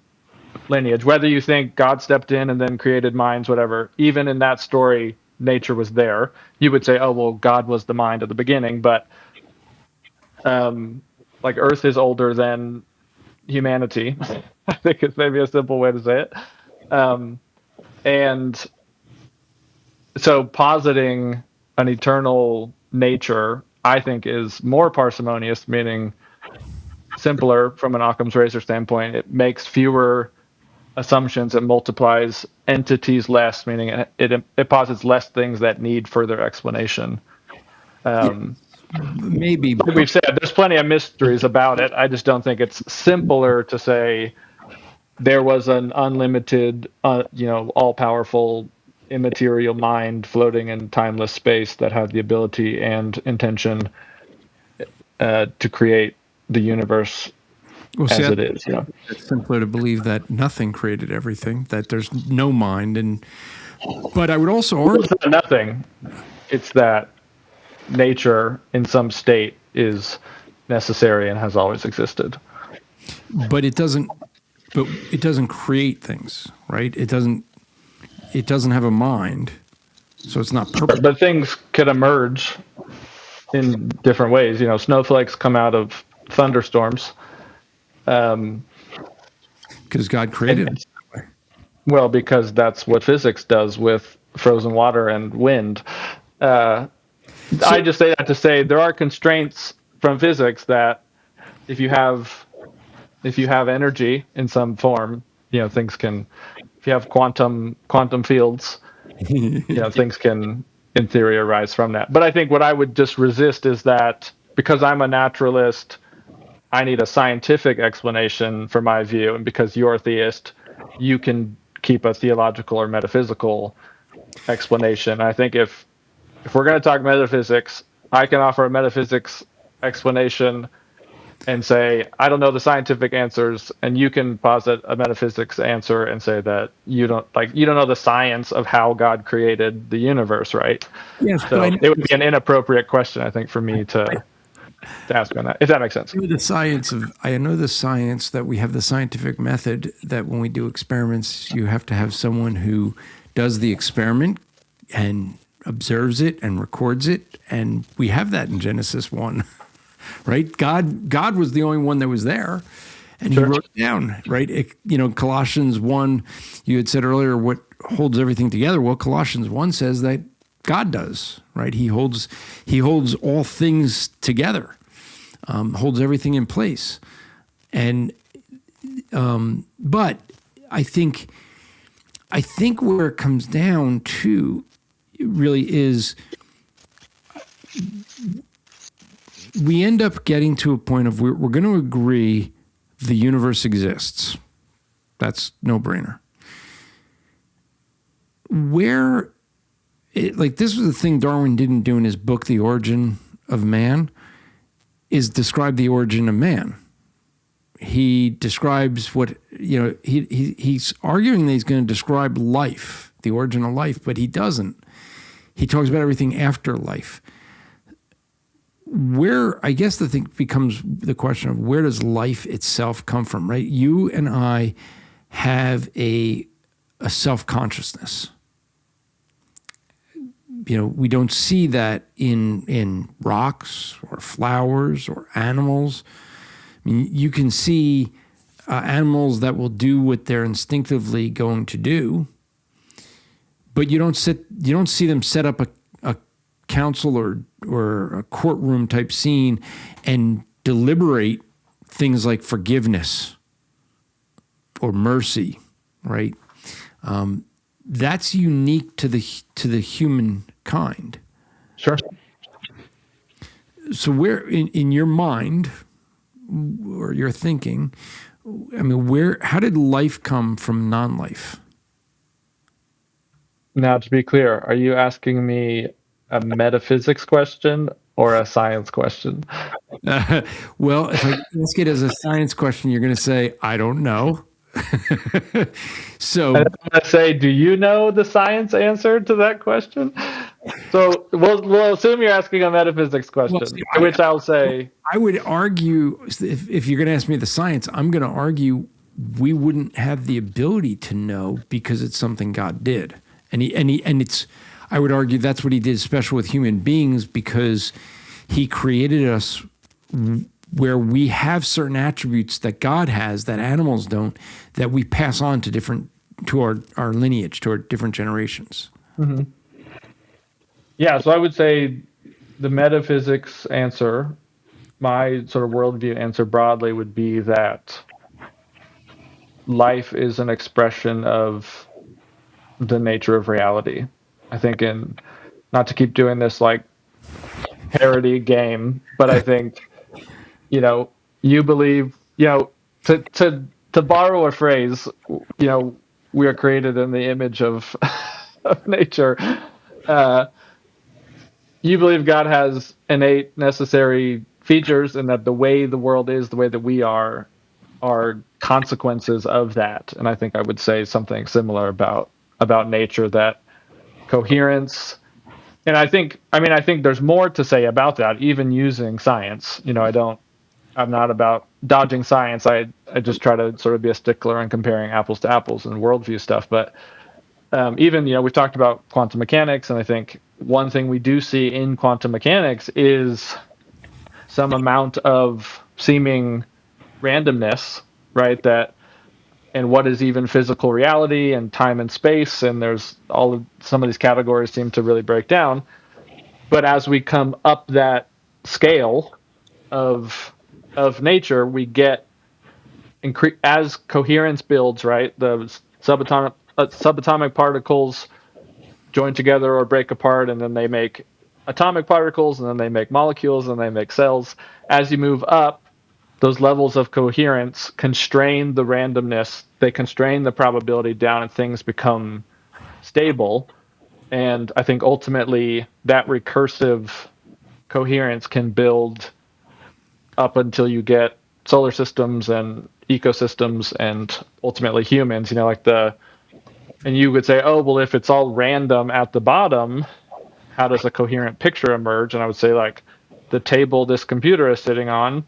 lineage. Whether you think God stepped in and then created minds, whatever, even in that story, nature was there. You would say, oh, well, God was the mind at the beginning, but like Earth is older than humanity. I think it's maybe a simple way to say it. And so positing an eternal nature, I think, is more parsimonious, meaning simpler from an Occam's razor standpoint. It makes fewer assumptions. It multiplies entities less, meaning it posits less things that need further explanation. Maybe. Like we've said, there's plenty of mysteries about it. I just don't think it's simpler to say there was an unlimited, all-powerful, immaterial mind floating in timeless space that had the ability and intention to create the universe as it is. It's simpler to believe that nothing created everything, that there's no mind. But I would also argue... It's not nothing. It's that nature in some state is necessary and has always existed. But it doesn't create things, right? It doesn't have a mind, so it's not purpose. But things could emerge in different ways. Snowflakes come out of thunderstorms. Because God created it. Well, because that's what physics does with frozen water and wind. I just say that to say there are constraints from physics that if you have energy in some form, things can. If you have quantum fields, things can, in theory, arise from that. But I think what I would just resist is that because I'm a naturalist, I need a scientific explanation for my view, and because you're a theist, you can keep a theological or metaphysical explanation. I think if we're going to talk metaphysics, I can offer a metaphysics explanation and say, I don't know the scientific answers, and you can posit a metaphysics answer and say that you don't know the science of how God created the universe, right? Yes, So it would be an inappropriate question, I think, for me to ask on that, if that makes sense. I know the science that we have the scientific method that when we do experiments, you have to have someone who does the experiment and observes it and records it, and we have that in Genesis 1. Right? God was the only one that was there, and he wrote it down, right? Colossians 1, you had said earlier, what holds everything together? Well, Colossians 1 says that God does, right? He holds all things together, holds everything in place. And, but I think where it comes down to really is we end up getting to a point of we're going to agree the universe exists. That's no brainer. This was the thing Darwin didn't do in his book, The Origin of Man, is describe the origin of man. He describes he's arguing that he's going to describe life, the origin of life, but he doesn't. He talks about everything after life. I guess the thing becomes the question of where does life itself come from, right? You and I have a self-consciousness. We don't see that in rocks or flowers or animals. I mean, you can see animals that will do what they're instinctively going to do, but you don't see them set up a council or a courtroom type scene and deliberate things like forgiveness or mercy, right? That's unique to the human kind. Sure. So where in your mind or your thinking, I mean, how did life come from non-life? Now, to be clear, are you asking me a metaphysics question or a science question? Well, if I ask it as a science question, you're going to say, I don't know. So I'm going to say, do you know the science answer to that question? So we'll assume you're asking a metaphysics question, which I'll say. I would argue, if you're going to ask me the science, I'm going to argue we wouldn't have the ability to know because it's something God did. I would argue that's what he did special with human beings because he created us where we have certain attributes that God has that animals don't, that we pass on to our lineage, to our different generations. Mm-hmm. Yeah, so I would say the metaphysics answer, my sort of worldview answer broadly would be that life is an expression of the nature of reality. I think not to keep doing this like parody game, but I think, you believe, to borrow a phrase, we are created in the image of nature. You believe God has innate necessary features and that the way the world is, the way that we are consequences of that. And I think I would say something similar about nature, that coherence. And I think there's more to say about that, even using science. I'm not about dodging science. I just try to sort of be a stickler on comparing apples to apples and worldview stuff. But even, we've talked about quantum mechanics, and I think one thing we do see in quantum mechanics is some amount of seeming randomness, right? And what is even physical reality and time and space, and there's some of these categories seem to really break down. But as we come up that scale of nature, we get as coherence builds, right? The subatomic particles join together or break apart, and then they make atomic particles, and then they make molecules, and they make cells. As you move up, those levels of coherence constrain the randomness, they constrain the probability down, and things become stable. And I think ultimately that recursive coherence can build up until you get solar systems and ecosystems and ultimately humans, and you would say, oh, well, if it's all random at the bottom, how does a coherent picture emerge? And I would say, like, the table this computer is sitting on,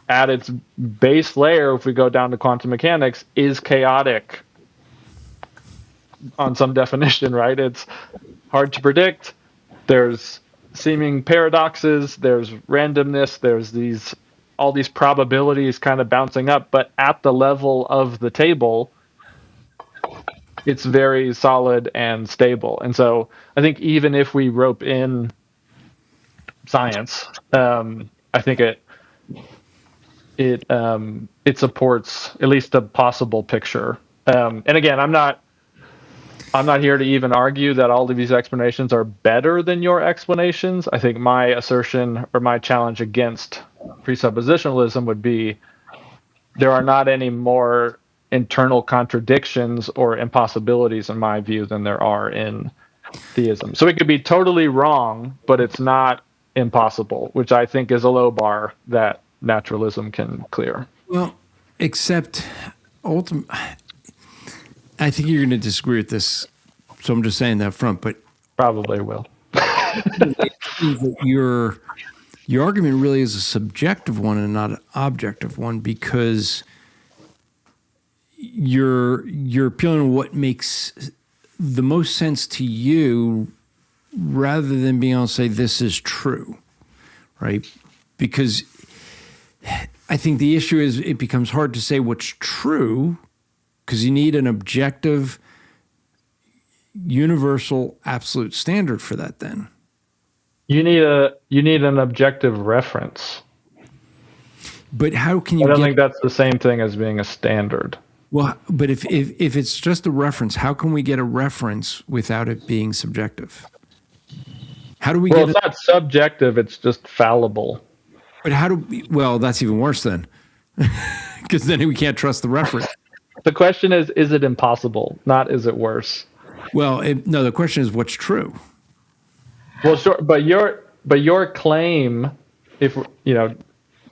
at its base layer, if we go down to quantum mechanics, is chaotic on some definition, right? It's hard to predict. There's seeming paradoxes, there's randomness, there's all these probabilities kind of bouncing up, but at the level of the table, it's very solid and stable. And so I think even if we rope in science, I think it supports at least a possible picture. And again, I'm not here to even argue that all of these explanations are better than your explanations. I think my assertion or my challenge against presuppositionalism would be there are not any more internal contradictions or impossibilities in my view than there are in theism. So it could be totally wrong, but it's not impossible, which I think is a low bar that naturalism can clear. Well, except ultimately, I think you're going to disagree with this, so I'm just saying that up front, but probably will. Your argument really is a subjective one and not an objective one, because you're appealing to what makes the most sense to you rather than being able to say this is true, right? Because I think the issue is it becomes hard to say what's true because you need an objective, universal, absolute standard for that then. You need an objective reference. But how can you I don't think that's the same thing as being a standard. Well, but if it's just a reference, how can we get a reference without it being subjective? How do we Well, it's not subjective, it's just fallible. But well, that's even worse then. Because then we can't trust the reference. The question is it impossible? Not is it worse? Well, no, the question is what's true. Well, sure, but your claim, if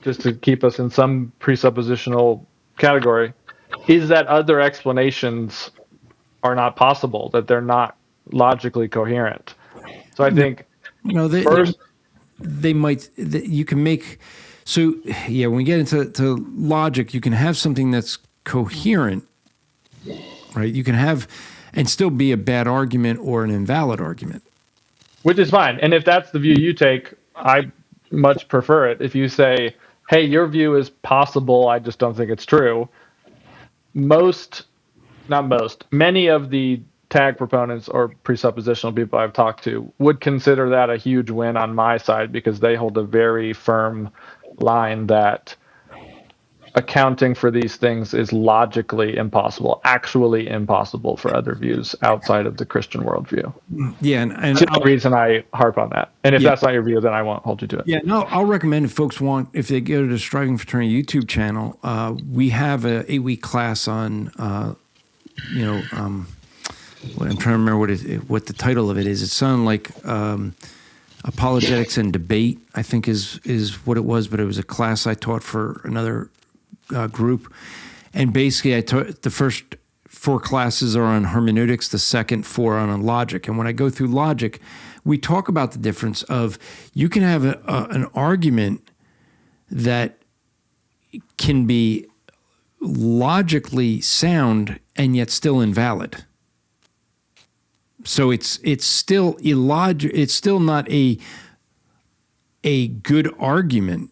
just to keep us in some presuppositional category, is that other explanations are not possible, that they're not logically coherent. So I think they might. You can make when we get into logic, you can have something that's coherent, right? You can have and still be a bad argument or an invalid argument. Which is fine. And if that's the view you take, I much prefer it. If you say, hey, your view is possible, I just don't think it's true. Many of the tag proponents or presuppositional people I've talked to would consider that a huge win on my side because they hold a very firm line that accounting for these things is logically impossible, actually impossible for other views outside of the Christian worldview. Yeah, and that's the reason I harp on that. And if that's not your view, then I won't hold you to it. Yeah, no, I'll recommend if folks want, if they go to the Striving Fraternity YouTube channel, we have an 8-week class on, I'm trying to remember what the title of it is. It sounded like apologetics and debate, I think is what it was, but it was a class I taught for another group. And basically I taught the first 4 classes are on hermeneutics, the second 4 are on logic. And when I go through logic, we talk about the difference of you can have an argument that can be logically sound and yet still invalid. So it's still illogical. It's still not a good argument.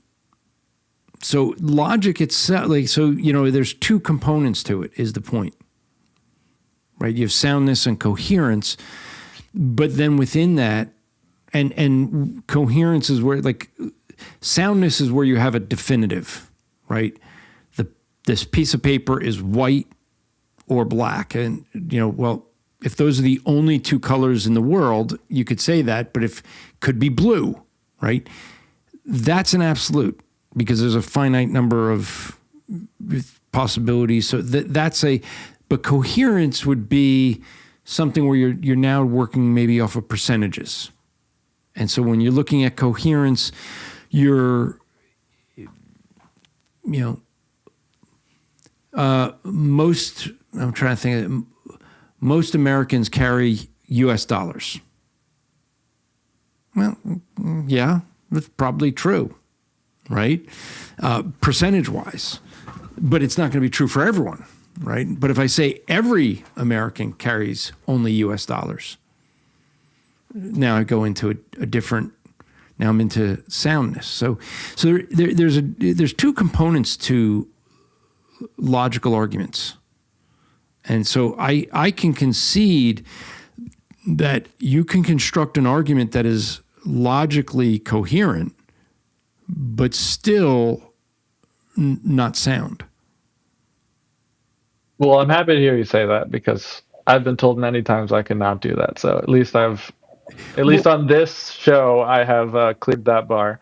So logic itself, there's 2 components to it, is the point, right? You have soundness and coherence, but then within that, and coherence is where, soundness is where you have a definitive, right? This piece of paper is white or black, and if those are the only 2 colors in the world, you could say that, but if could be blue, right? That's an absolute because there's a finite number of possibilities. So but coherence would be something where you're now working maybe off of percentages. And so when you're looking at coherence, most Americans carry U.S. dollars. Well, yeah, that's probably true, right? Percentage-wise. But it's not going to be true for everyone, right? But if I say every American carries only U.S. dollars, now I go into a different. Now I'm into soundness. So there's two components to logical arguments, and so I can concede that you can construct an argument that is logically coherent, but still not sound. Well, I'm happy to hear you say that, because I've been told many times I cannot do that. So at least on this show, I have cleared that bar.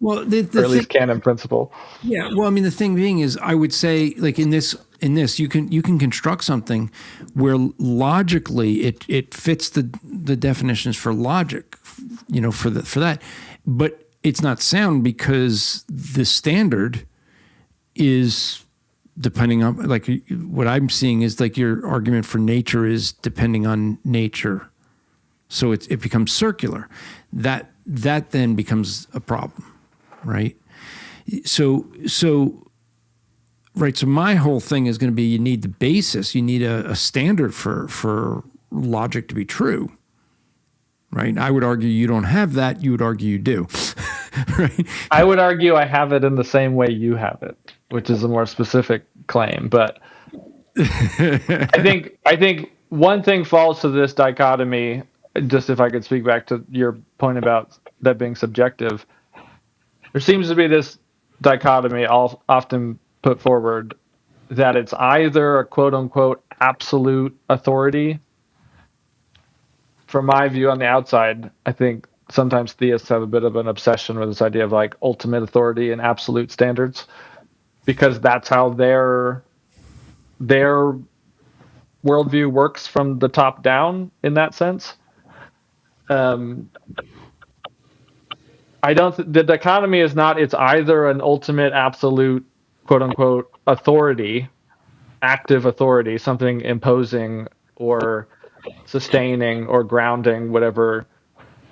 Well, or at least canon principle. Yeah. Well, I mean, the thing being is, I would say, like in this, you can construct something where logically it fits the definitions for logic, for that, but it's not sound because the standard is depending on, like, what I'm seeing is like your argument for nature is depending on nature. So it becomes circular. That then becomes a problem, right? So my whole thing is going to be, you need the basis. You need a standard for logic to be true, right? I would argue you don't have that. You would argue you do, right? I would argue I have it in the same way you have it, which is a more specific claim. But I think one thing falls to this dichotomy. Just if I could speak back to your point about that being subjective, there seems to be this dichotomy often put forward that it's either a quote unquote absolute authority. From my view on the outside, I think sometimes theists have a bit of an obsession with this idea of like ultimate authority and absolute standards, because that's how their worldview works from the top down in that sense. The dichotomy is not, it's either an ultimate absolute quote unquote authority, active authority, something imposing or sustaining or grounding whatever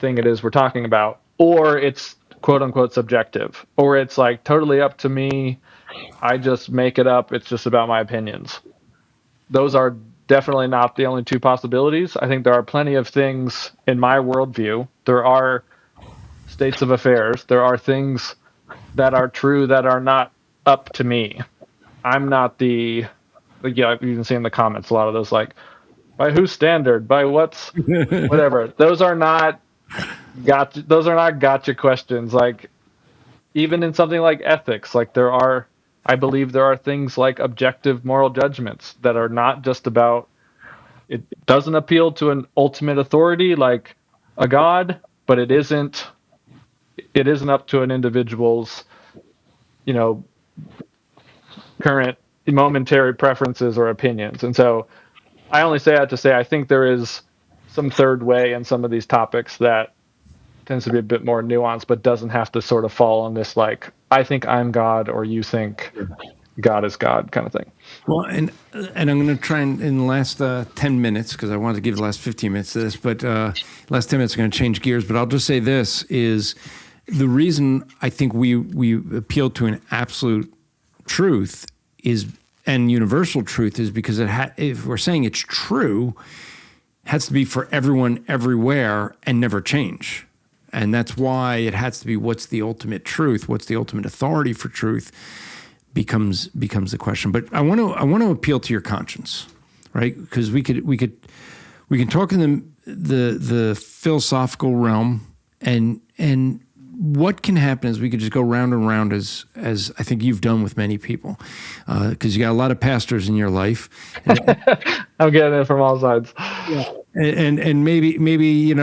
thing it is we're talking about, or it's quote unquote subjective, or it's like totally up to me, I just make it up, it's just about my opinions. Those are definitely not the only two possibilities. I think there are plenty of things in my worldview. There are states of affairs. There are things that are true that are not up to me. I'm not you can see in the comments a lot of those, like, by whose standard? By what's whatever. Those are not gotcha questions. Like, even in something like ethics, like I believe there are things like objective moral judgments that are not just about, it doesn't appeal to an ultimate authority like a god, but it isn't up to an individual's, current momentary preferences or opinions. And so I only say that to say I think there is some third way in some of these topics that tends to be a bit more nuanced, but doesn't have to sort of fall on this, like, I think I'm God or you think God is God kind of thing. Well, and I'm going to try and in the last 10 minutes, because I wanted to give the last 15 minutes to this, but last 10 minutes are going to change gears. But I'll just say this is the reason I think we appeal to an absolute truth and universal truth is because if we're saying it's true, it has to be for everyone everywhere and never change. And that's why it has to be, what's the ultimate truth? What's the ultimate authority for truth becomes the question. But I want to appeal to your conscience, right? Because we can talk in the philosophical realm, and what can happen is we could just go round and round as I think you've done with many people, because you got a lot of pastors in your life. I'm getting it from all sides. Yeah. And maybe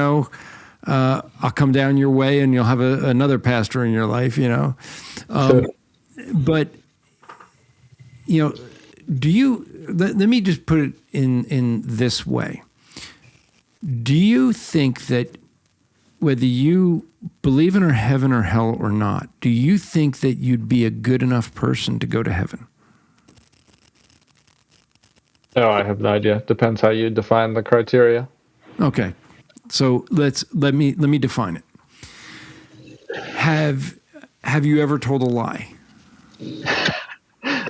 I'll come down your way and you'll have another pastor in your life, Sure. But do you? Let me just put it in this way. Do you think that whether you believe in heaven or hell or not, do you think that you'd be a good enough person to go to heaven? Oh, I have no idea. Depends how you define the criteria. Okay, so let me define it. Have you ever told a lie?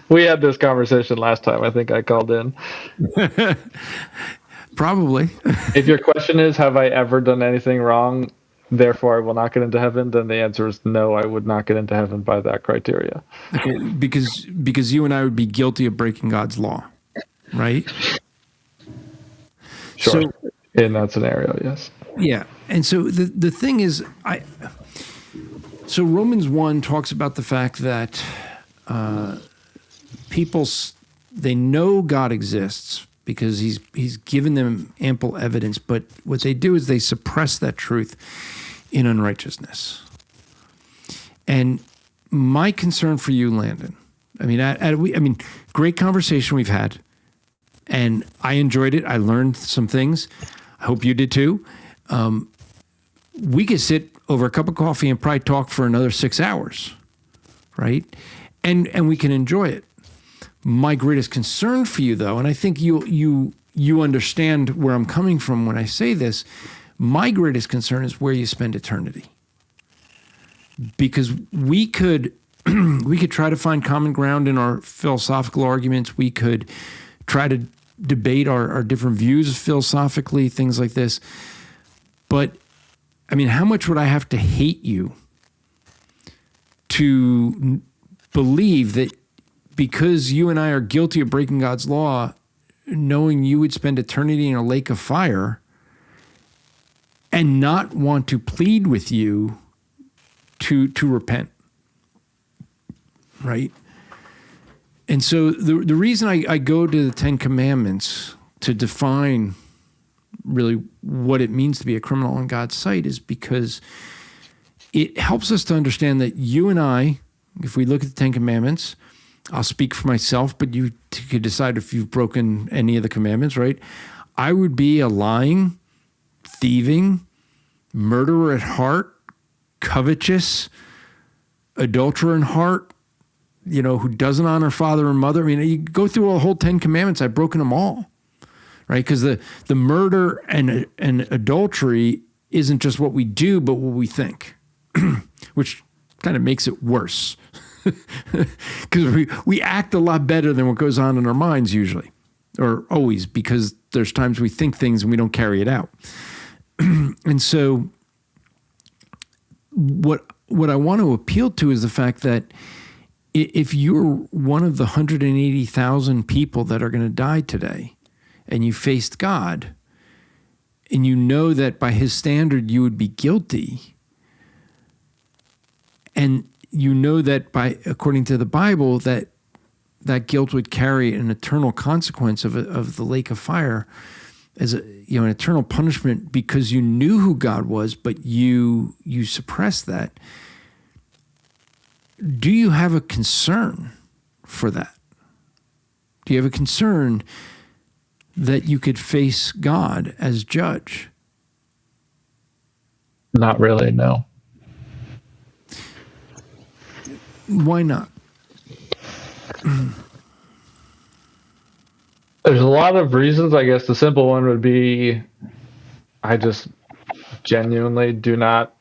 We had this conversation last time. I think I called in. Probably. If your question is, have I ever done anything wrong, therefore I will not get into heaven, then the answer is no, I would not get into heaven by that criteria. Okay, because you and I would be guilty of breaking God's law, right? Sure. So, in that scenario, yes. yeah. And so the thing is, so Romans 1 talks about the fact that people, they know God exists because he's given them ample evidence, but what they do is they suppress that truth in unrighteousness. And my concern for you, Landon, I mean, great conversation we've had, and I enjoyed it. I learned some things. I hope you did too. We could sit over a cup of coffee and probably talk for another 6 hours, right? And we can enjoy it. My greatest concern for you, though, and I think you understand where I'm coming from when I say this, my greatest concern is where you spend eternity. Because we could try to find common ground in our philosophical arguments. We could try to debate our different views philosophically, things like this. But, I mean, how much would I have to hate you to believe that because you and I are guilty of breaking God's law, knowing you would spend eternity in a lake of fire and not want to plead with you to repent, right? And so the reason I go to the Ten Commandments to define really what it means to be a criminal in God's sight is because it helps us to understand that you and I, if we look at the Ten Commandments, I'll speak for myself, but you could decide if you've broken any of the commandments, right? I would be a lying, thieving, murderer at heart, covetous, adulterer in heart, who doesn't honor father and mother. I mean, you go through a whole 10 commandments, I've broken them all, right? Because the murder and adultery isn't just what we do, but what we think, which kind of makes it worse. Because we act a lot better than what goes on in our minds usually, or always, because there's times we think things and we don't carry it out. And so what I want to appeal to is the fact that if you're one of the 180,000 people that are going to die today and you faced God and you know that by his standard you would be guilty, and you know that according to the Bible, that guilt would carry an eternal consequence of the lake of fire as an eternal punishment because you knew who God was, but you suppressed that. Do you have a concern for that? Do you have a concern that you could face God as judge? Not really, no. Why not? There's a lot of reasons. I guess the simple one would be I just genuinely do not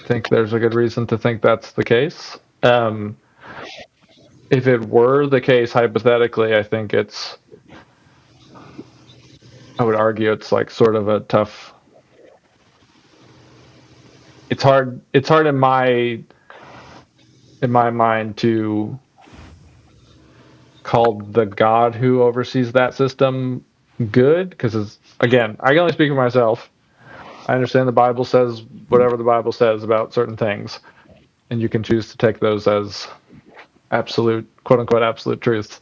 think there's a good reason to think that's the case. If it were the case, hypothetically, I think I would argue it's like sort of a tough, it's hard in my mind to call the God who oversees that system good, because again, I can only speak for myself. I understand the Bible says whatever the Bible says about certain things, and you can choose to take those as absolute, quote unquote, absolute truths.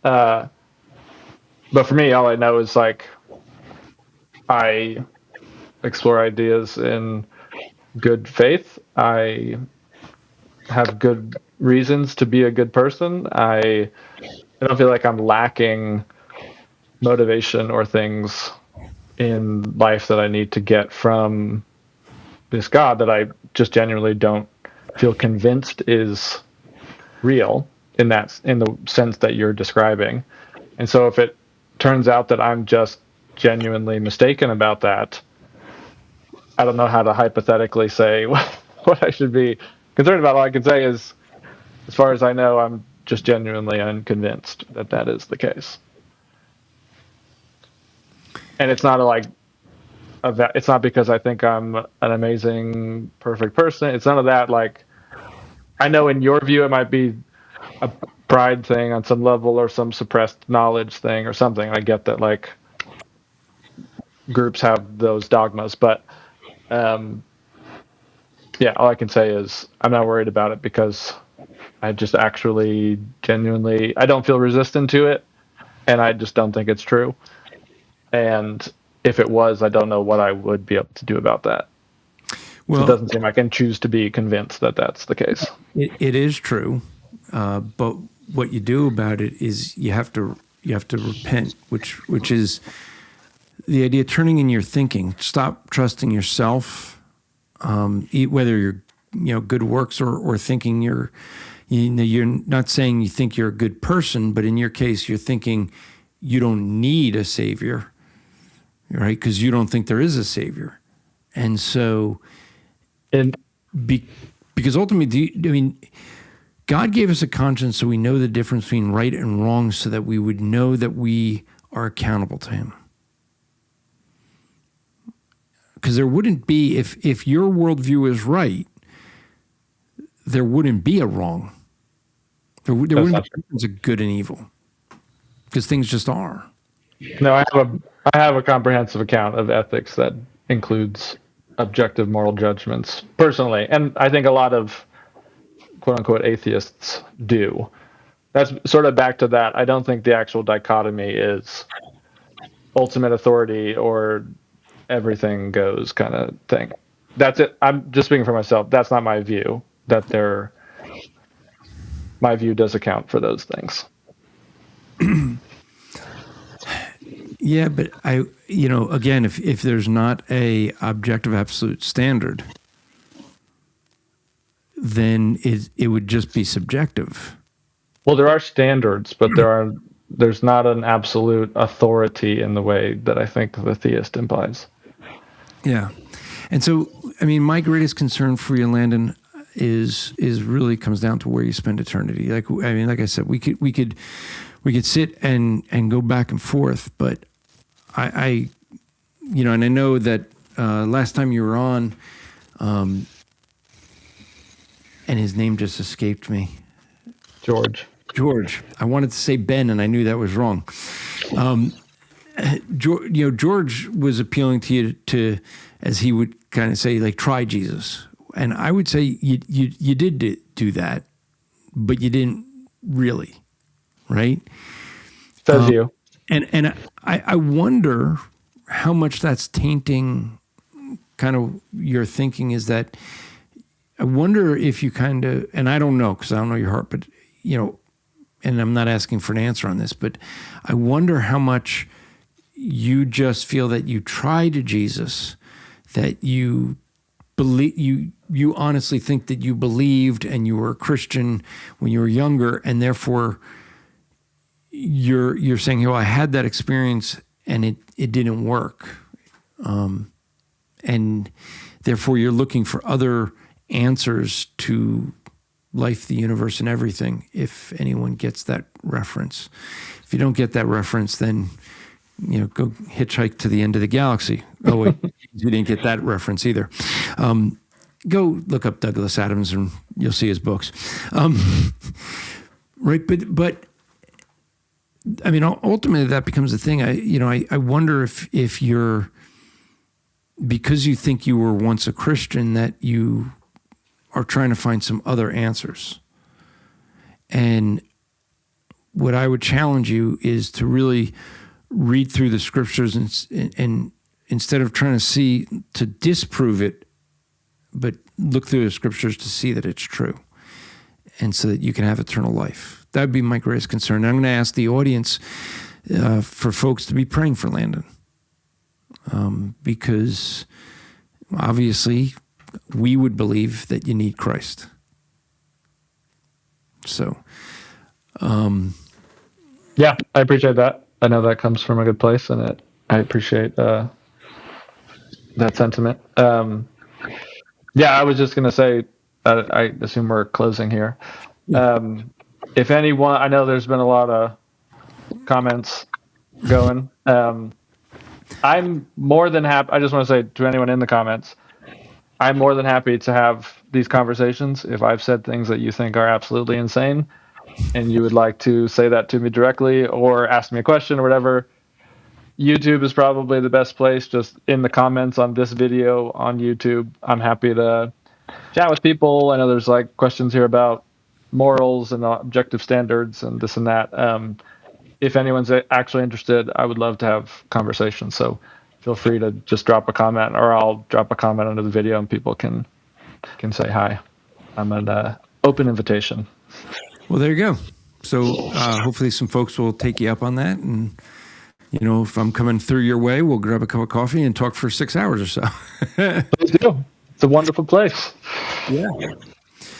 But for me, all I know is like I explore ideas in good faith. I have good reasons to be a good person. I don't feel like I'm lacking motivation or things in life that I need to get from this God that I just genuinely don't feel convinced is real in the sense that you're describing. And so if it turns out that I'm just genuinely mistaken about that, I don't know how to hypothetically say what I should be concerned about. All I can say is, as far as I know, I'm just genuinely unconvinced that that is the case. And it's not it's not because I think I'm an amazing, perfect person. It's none of that. Like, I know in your view, it might be a pride thing on some level or some suppressed knowledge thing or something. I get that, like, groups have those dogmas, but yeah, all I can say is I'm not worried about it because I just actually genuinely, I don't feel resistant to it, and I just don't think it's true. And if it was, I don't know what I would be able to do about that. Well, so it doesn't seem I can choose to be convinced that that's the case. It is true, but what you do about it is you have to repent, which is the idea of turning in your thinking. Stop trusting yourself, whether you're good works or thinking you're not saying you think you're a good person, but in your case, you're thinking you don't need a savior, right? Because you don't think there is a savior, and so, because ultimately, God gave us a conscience so we know the difference between right and wrong, so that we would know that we are accountable to Him. Because there wouldn't be, if your worldview is right, there wouldn't be a wrong. There wouldn't be a difference of good and evil, because things just are. No, I have a comprehensive account of ethics that includes objective moral judgments, personally, and I think a lot of quote-unquote atheists do. That's sort of back to that. I don't think the actual dichotomy is ultimate authority or everything goes kind of thing. That's it. I'm just speaking for myself. That's not my view. My view does account for those things. Yeah, but again, if there's not a objective absolute standard, then it would just be subjective. Well, there are standards, but there's not an absolute authority in the way that I think the theist implies. Yeah. And so, my greatest concern for you, Landon, is really comes down to where you spend eternity. Like I said, we could sit and go back and forth, but and I know that last time you were on, and his name just escaped me. George. I wanted to say Ben, and I knew that was wrong. George was appealing to you to, as he would kind of say, like, try Jesus. And I would say you did do that, but you didn't really, right? Says you. And I wonder how much that's tainting kind of your thinking. Is that, I wonder if you kind of, and I don't know because I don't know your heart, but, and I'm not asking for an answer on this, but I wonder how much you just feel that you tried Jesus, that you believe, you honestly think that you believed and you were a Christian when you were younger, and therefore you're saying, I had that experience and it didn't work. And therefore you're looking for other answers to life, the universe, and everything, if anyone gets that reference. If you don't get that reference, then, go hitchhike to the end of the galaxy. Oh, wait, you didn't get that reference either. Go look up Douglas Adams and you'll see his books. Right, but ultimately that becomes the thing. I wonder if you're, because you think you were once a Christian, that you are trying to find some other answers. And what I would challenge you is to really read through the scriptures and instead of trying to disprove it, but look through the scriptures to see that it's true, and so that you can have eternal life. That would be my greatest concern. I'm going to ask the audience for folks to be praying for Landon, because obviously we would believe that you need Christ. So, yeah, I appreciate that. I know that comes from a good place, and I appreciate that sentiment. Yeah, I was just going to say, I assume we're closing here. If anyone, I know there's been a lot of comments going. I'm more than happy. I just want to say to anyone in the comments, I'm more than happy to have these conversations. If I've said things that you think are absolutely insane and you would like to say that to me directly or ask me a question or whatever, YouTube is probably the best place. Just in the comments on this video on YouTube, I'm happy to chat with people. I know there's like questions here about morals and objective standards and this and that. If anyone's actually interested, I would love to have conversations. So feel free to just drop a comment, or I'll drop a comment under the video and people can say hi. I'm an open invitation. well, there you go. So hopefully some folks will take you up on that. And, you know, if I'm coming through your way, we'll grab a cup of coffee and talk for 6 hours or so. Please do. It's a wonderful place. Yeah.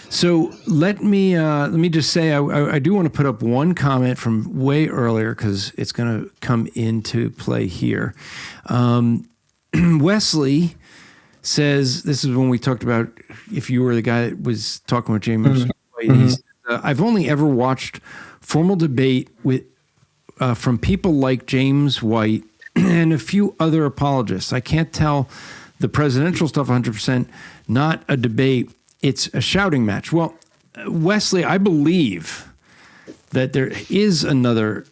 So let me just say I do want to put up one comment from way earlier because it's going to come into play here. Wesley says, this is when we talked about if you were the guy that was talking with James White. He said, I've only ever watched formal debate with from people like James White and a few other apologists. I can't tell the presidential stuff 100%, not a debate. It's a shouting match. Well, Wesley, I believe that there is another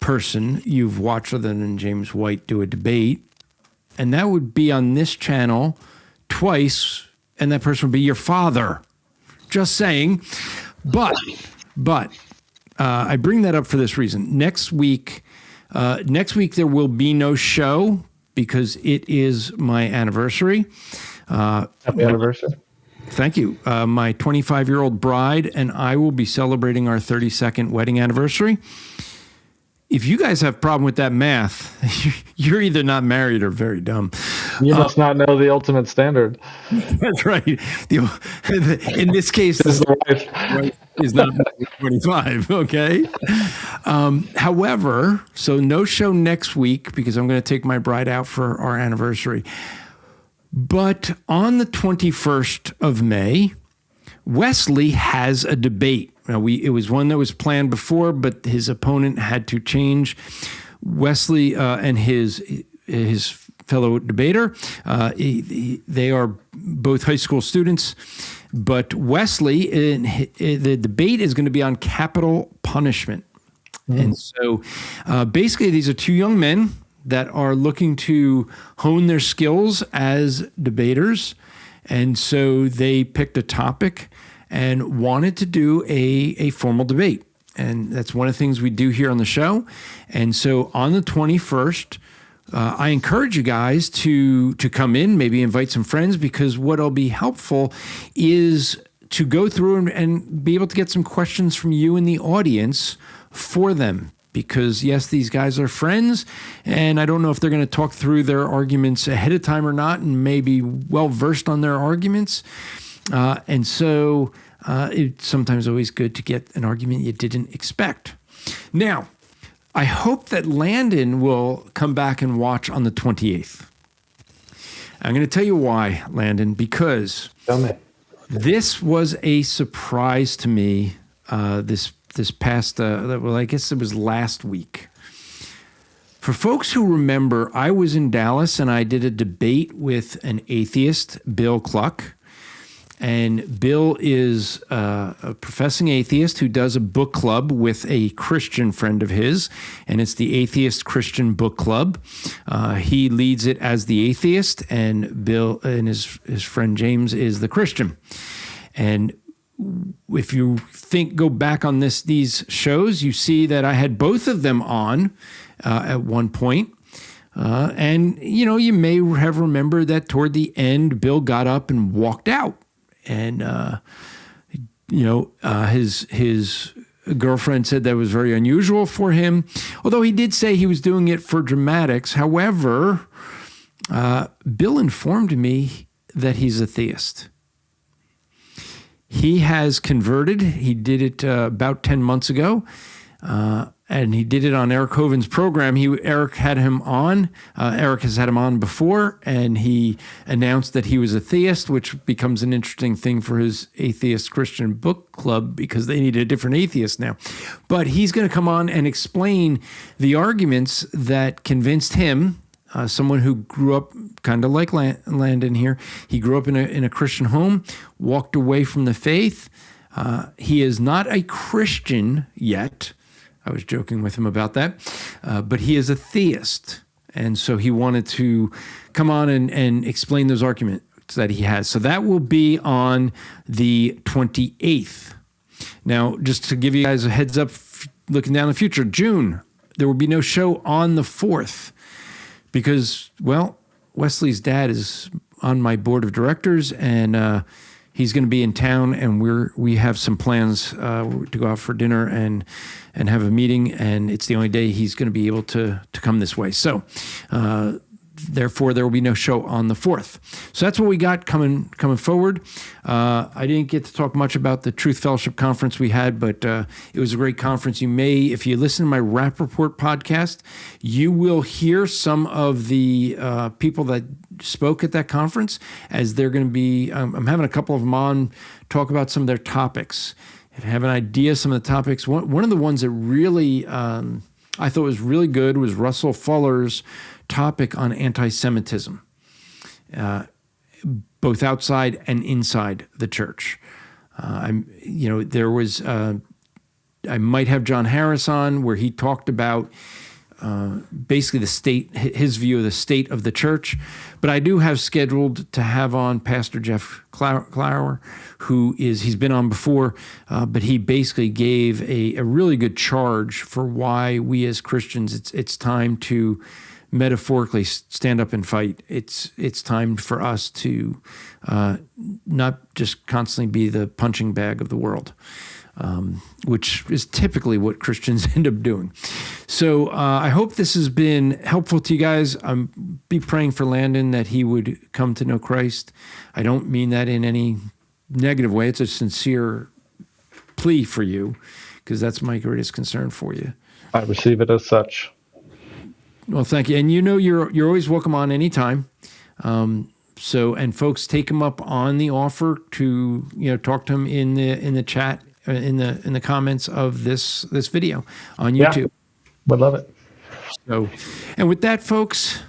person you've watched other than James White do a debate, and that would be on this channel twice, and that person would be your father. Just saying. But I bring that up for this reason. Next week there will be no show because it is my anniversary. Happy anniversary. Thank you. My 25-year-old bride and I will be celebrating our 32nd wedding anniversary. If you guys have a problem with that math, you're either not married or very dumb. You must not know the ultimate standard. That's right. In this case, the wife is not 25, okay? However, so no show next week because I'm going to take my bride out for our anniversary. But on the 21st of May, Wesley has a debate. Now, it was one that was planned before, but his opponent had to change. Wesley and his fellow debater, they are both high school students. But Wesley, the debate is going to be on capital punishment. And so basically these are two young men that are looking to hone their skills as debaters. And so they picked a topic and wanted to do a formal debate. And that's one of the things we do here on the show. And so on the 21st, I encourage you guys to come in, maybe invite some friends, because what'll be helpful is to go through and be able to get some questions from you in the audience for them. Because, yes, these guys are friends, and I don't know if they're going to talk through their arguments ahead of time or not and maybe well-versed on their arguments. And so it's sometimes always good to get an argument you didn't expect. Now, I hope that Landon will come back and watch on the 28th. I'm going to tell you why, Landon, because this was a surprise to me this past, well, I guess it was last week. For folks who remember, I was in Dallas and I did a debate with an atheist, Bill Cluck. And Bill is a professing atheist who does a book club with a Christian friend of his, and it's the Atheist Christian Book Club. He leads it as the atheist, and Bill and his friend James is the Christian. And if you go back on these shows, you see that I had both of them on at one point. And, you may have remembered that toward the end, Bill got up and walked out. And, his girlfriend said that was very unusual for him, although he did say he was doing it for dramatics. However, Bill informed me that he's a theist. He has converted. He did it about 10 months ago, and he did it on Eric Hoven's program. Eric had him on. Eric has had him on before, and he announced that he was a theist, which becomes an interesting thing for his Atheist Christian Book Club because they need a different atheist now. But he's going to come on and explain the arguments that convinced him, someone who grew up kind of like Landon here. He grew up in a Christian home, walked away from the faith. He is not a Christian yet. I was joking with him about that. But he is a theist. And so he wanted to come on and explain those arguments that he has. So that will be on the 28th. Now, just to give you guys a heads up, looking down the future, June, there will be no show on the 4th. Because, well, Wesley's dad is on my board of directors, and he's going to be in town, and we have some plans to go out for dinner and have a meeting, and it's the only day he's going to be able to come this way. So, therefore, there will be no show on the 4th. So that's what we got coming forward. I didn't get to talk much about the Truth Fellowship conference we had, but it was a great conference. You may, if you listen to my Rappaport podcast, you will hear some of the people that spoke at that conference, as they're going to be, I'm having a couple of them on talk about some of their topics. If you have an idea of some of the topics, one of the ones that really I thought was really good was Russell Fuller's topic on anti-Semitism, both outside and inside the church. There was, I might have John Harris on, where he talked about basically the state, his view of the state of the church. But I do have scheduled to have on Pastor Jeff Clower, he's been on before, but he basically gave a really good charge for why we as Christians, it's time to metaphorically stand up and fight. It's time for us to not just constantly be the punching bag of the world, which is typically what Christians end up doing. So I hope this has been helpful to you guys. Be praying for Landon that he would come to know Christ. I don't mean that in any negative way. It's a sincere plea for you, because that's my greatest concern for you. I receive it as such. Well, thank you. And you're always welcome on anytime. And folks, take him up on the offer to talk to him in the chat, in the comments of this video on YouTube. Yeah, would love it. So, and with that, folks,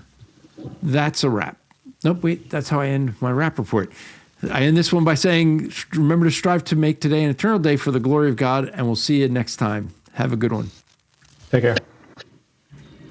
that's a wrap. Nope, wait, that's how I end my rap report. I end this one by saying, remember to strive to make today an eternal day for the glory of God, and we'll see you next time. Have a good one. Take care.